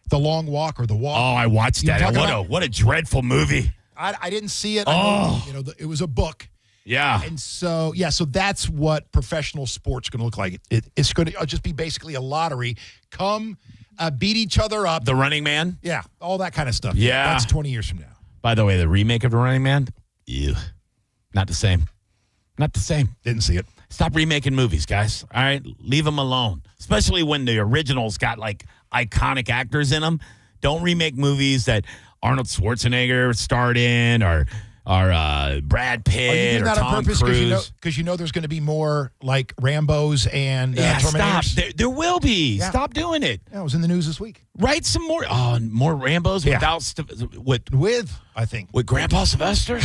The Long Walk or The Walk. Oh, I watched that. What a dreadful movie. I didn't see it. Oh. It was a book. Yeah. And so that's what professional sports going to look like. It's going to just be basically a lottery. Come beat each other up. The Running Man? Yeah, all that kind of stuff. Yeah. That's 20 years from now. By the way, the remake of The Running Man? Ew. Not the same. Not the same. Didn't see it. Stop remaking movies, guys. All right? Leave them alone. Especially when the originals got, like, iconic actors in them. Don't remake movies that Arnold Schwarzenegger starred in or Brad Pitt. Are you doing that or Tom on purpose Cruise. because you know there's going to be more like Rambos and Stop. Terminators? There will be. Yeah. Stop doing it. Yeah, it was in the news this week. Write some more. Oh, more Rambos with I think with Grandpa Sylvester.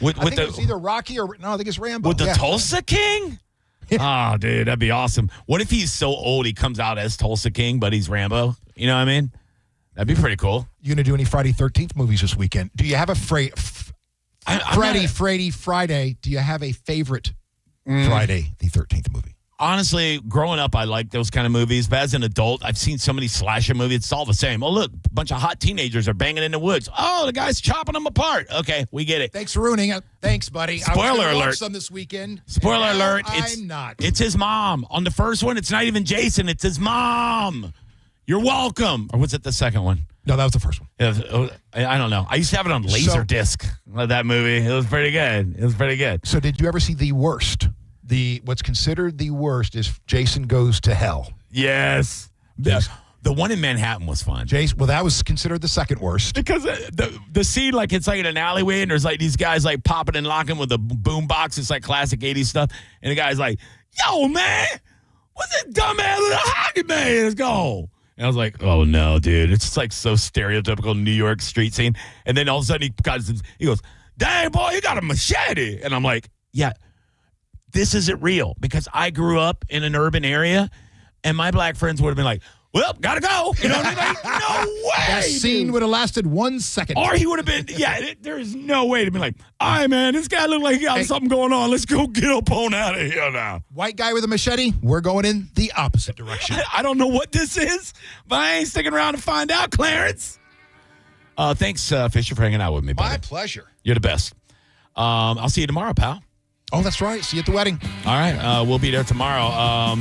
I think it was either Rocky or I think it's Rambo. With the Tulsa King. Oh, dude, that'd be awesome. What if he's so old he comes out as Tulsa King, but he's Rambo? You know what I mean? That'd be pretty cool. You gonna do any Friday 13th movies this weekend? Do you have a Friday? Do you have a favorite Friday the 13th movie? Honestly, growing up, I like those kind of movies. But as an adult, I've seen so many slasher movies. It's all the same. Oh, look, a bunch of hot teenagers are banging in the woods. Oh, the guy's chopping them apart. Okay, we get it. Thanks for ruining it. Thanks, buddy. Spoiler I was gonna alert. watch some this weekend. Spoiler alert. I'm not. It's his mom. On the first one, it's not even Jason. It's his mom. You're welcome. Or was it the second one? No, that was the first one. I don't know. I used to have it on Laserdisc, that movie. It was pretty good. So did you ever see The Worst? What's considered the worst is Jason Goes to Hell. Yes. The one in Manhattan was fun. Well, that was considered the second worst. Because the scene, like, it's like in an alleyway, and there's, like, these guys, like, popping and locking with a boom box. It's, like, classic 80s stuff. And the guy's like, yo, man, what's that dumbass little hockey man? Let's go. And I was like, oh, no, dude. It's just, like, so stereotypical New York street scene. And then all of a sudden he goes, dang, boy, you got a machete. And I'm like, yeah, this isn't real. Because I grew up in an urban area, and my black friends would have been like, well, gotta go. You know what I mean? Like, no way. That scene would have lasted 1 second. Or he would have been, there's no way to be like, all right, man, this guy look like he got something going on. Let's go get up on out of here now. White guy with a machete, we're going in the opposite direction. I don't know what this is, but I ain't sticking around to find out, Clarence. Thanks, Fisher, for hanging out with me, buddy. My pleasure. You're the best. I'll see you tomorrow, pal. Oh, that's right. See you at the wedding. All right. We'll be there tomorrow.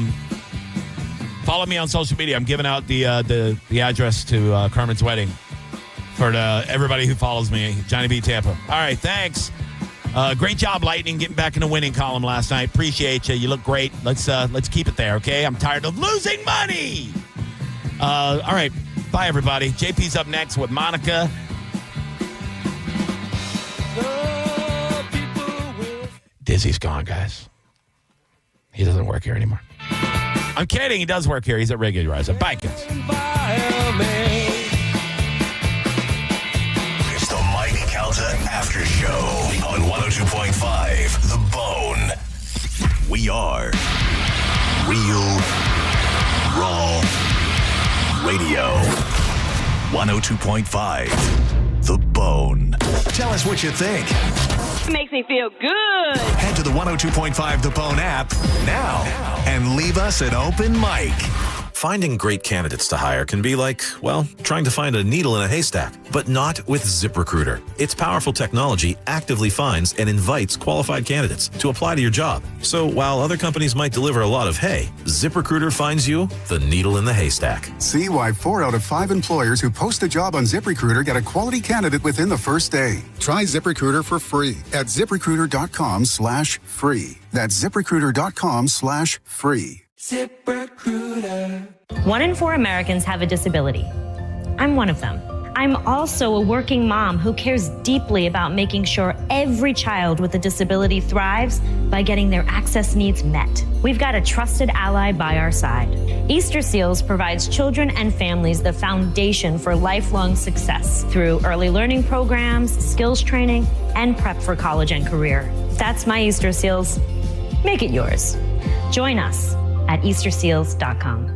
Follow me on social media. I'm giving out the address to Carmen's wedding for everybody who follows me. Johnny B. Tampa. All right. Thanks. Great job, Lightning, getting back in the winning column last night. Appreciate you. You look great. Let's keep it there, okay? I'm tired of losing money. All right. Bye, everybody. JP's up next with Monica. Dizzy's gone, guys. He doesn't work here anymore. I'm kidding. He does work here. He's at Regularizer. Bye, guys. It's the Mike Calta Aftershow on 102.5 The Bone. We are Real Raw Radio. 102.5 The Bone. Tell us what you think. It makes me feel good. Head to the 102.5 The Bone app now and leave us an open mic. Finding great candidates to hire can be like, well, trying to find a needle in a haystack, but not with ZipRecruiter. Its powerful technology actively finds and invites qualified candidates to apply to your job. So while other companies might deliver a lot of hay, ZipRecruiter finds you the needle in the haystack. See why 4 out of 5 employers who post a job on ZipRecruiter get a quality candidate within the first day. Try ZipRecruiter for free at ZipRecruiter.com/free. That's ZipRecruiter.com/free. ZipRecruiter. 1 in 4 Americans have a disability. I'm one of them. I'm also a working mom who cares deeply about making sure every child with a disability thrives by getting their access needs met. We've got a trusted ally by our side. Easter Seals provides children and families the foundation for lifelong success through early learning programs, skills training, and prep for college and career. That's my Easter Seals. Make it yours. Join us at easterseals.com.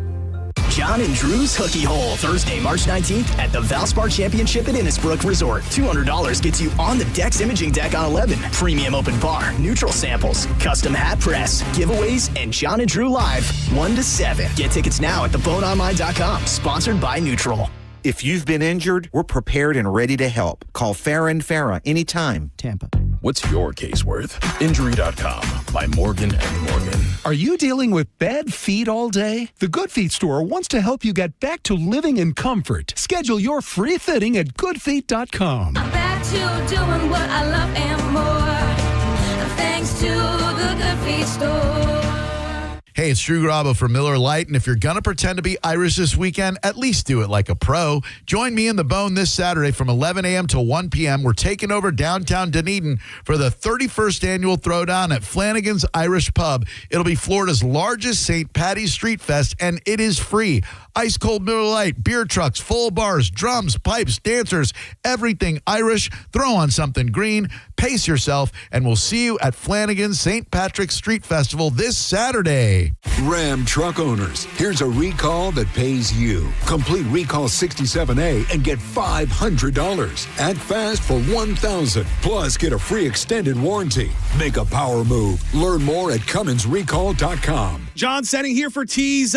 John and Drew's Hookie Hole, Thursday, March 19th at the Valspar Championship at Innisbrook Resort. $200 gets you on the Dex Imaging Deck on 11. Premium open bar, neutral samples, custom hat press, giveaways, and John and Drew Live, 1 to 7. Get tickets now at theboneonline.com. Sponsored by Neutral. If you've been injured, we're prepared and ready to help. Call Farah and Farah anytime. Tampa. What's your case worth? Injury.com by Morgan & Morgan. Are you dealing with bad feet all day? The Good Feet store wants to help you get back to living in comfort. Schedule your free fitting at goodfeet.com. I'm back to doing what I love and more. Thanks to the Good Feet store. Hey, it's Drew Garabo from Miller Lite, and if you're going to pretend to be Irish this weekend, at least do it like a pro. Join me in the Bone this Saturday from 11 a.m. to 1 p.m. We're taking over downtown Dunedin for the 31st annual Throwdown at Flanagan's Irish Pub. It'll be Florida's largest St. Patty's Street Fest, and it is free. Ice cold Miller Lite, beer trucks, full bars, drums, pipes, dancers, everything Irish. Throw on something green, pace yourself, and we'll see you at Flanagan's St. Patrick's Street Festival this Saturday. Ram truck owners, here's a recall that pays you. Complete Recall 67A and get $500. Act fast for $1,000. Plus, get a free extended warranty. Make a power move. Learn more at CumminsRecall.com. John Setting here for Tease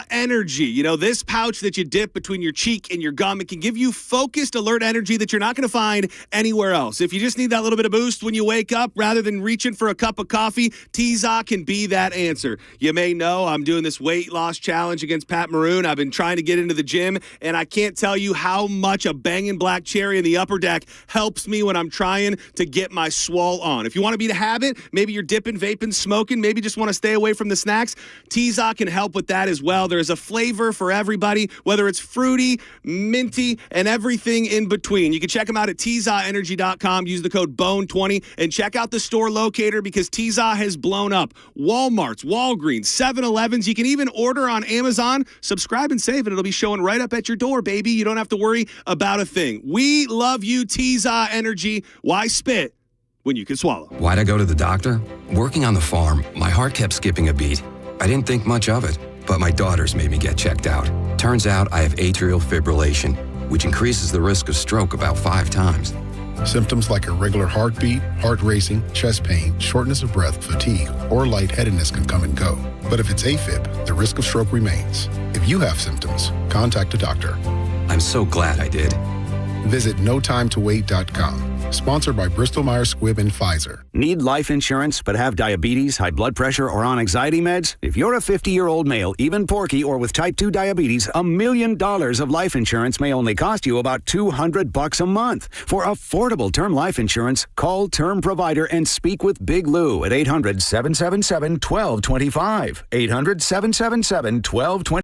Energy. You know, this pouch that you dip between your cheek and your gum, it can give you focused, alert energy that you're not going to find anywhere else. If you just need that little bit of boost when you wake up, rather than reaching for a cup of coffee, Tease can be that answer. You may know I'm doing this weight loss challenge against Pat Maroon. I've been trying to get into the gym, and I can't tell you how much a banging black cherry in the upper deck helps me when I'm trying to get my swole on. If you want to beat a habit, maybe you're dipping, vaping, smoking, maybe just want to stay away from the snacks, Tease can help with that as well. There's a flavor for everybody, whether it's fruity, minty, and everything in between. You can check them out at teasenergy.com. Use the code BONE20 and check out the store locator because Tease has blown up. Walmarts, Walgreens, 7-Elevens. You can even order on Amazon. Subscribe and save it. It'll be showing right up at your door, baby. You don't have to worry about a thing. We love you, Tease Energy. Why spit when you can swallow? Why'd I go to the doctor? Working on the farm, my heart kept skipping a beat. I didn't think much of it, but my daughters made me get checked out. Turns out I have atrial fibrillation, which increases the risk of stroke about 5 times. Symptoms like irregular heartbeat, heart racing, chest pain, shortness of breath, fatigue, or lightheadedness can come and go. But if it's AFib, the risk of stroke remains. If you have symptoms, contact a doctor. I'm so glad I did. Visit notimetowait.com. Sponsored by Bristol-Myers Squibb and Pfizer. Need life insurance but have diabetes, high blood pressure, or on anxiety meds? If you're a 50-year-old male, even porky, or with type 2 diabetes, $1 million of life insurance may only cost you about $200 a month. For affordable term life insurance, call Term Provider and speak with Big Lou at 800-777-1225. 800-777-1225.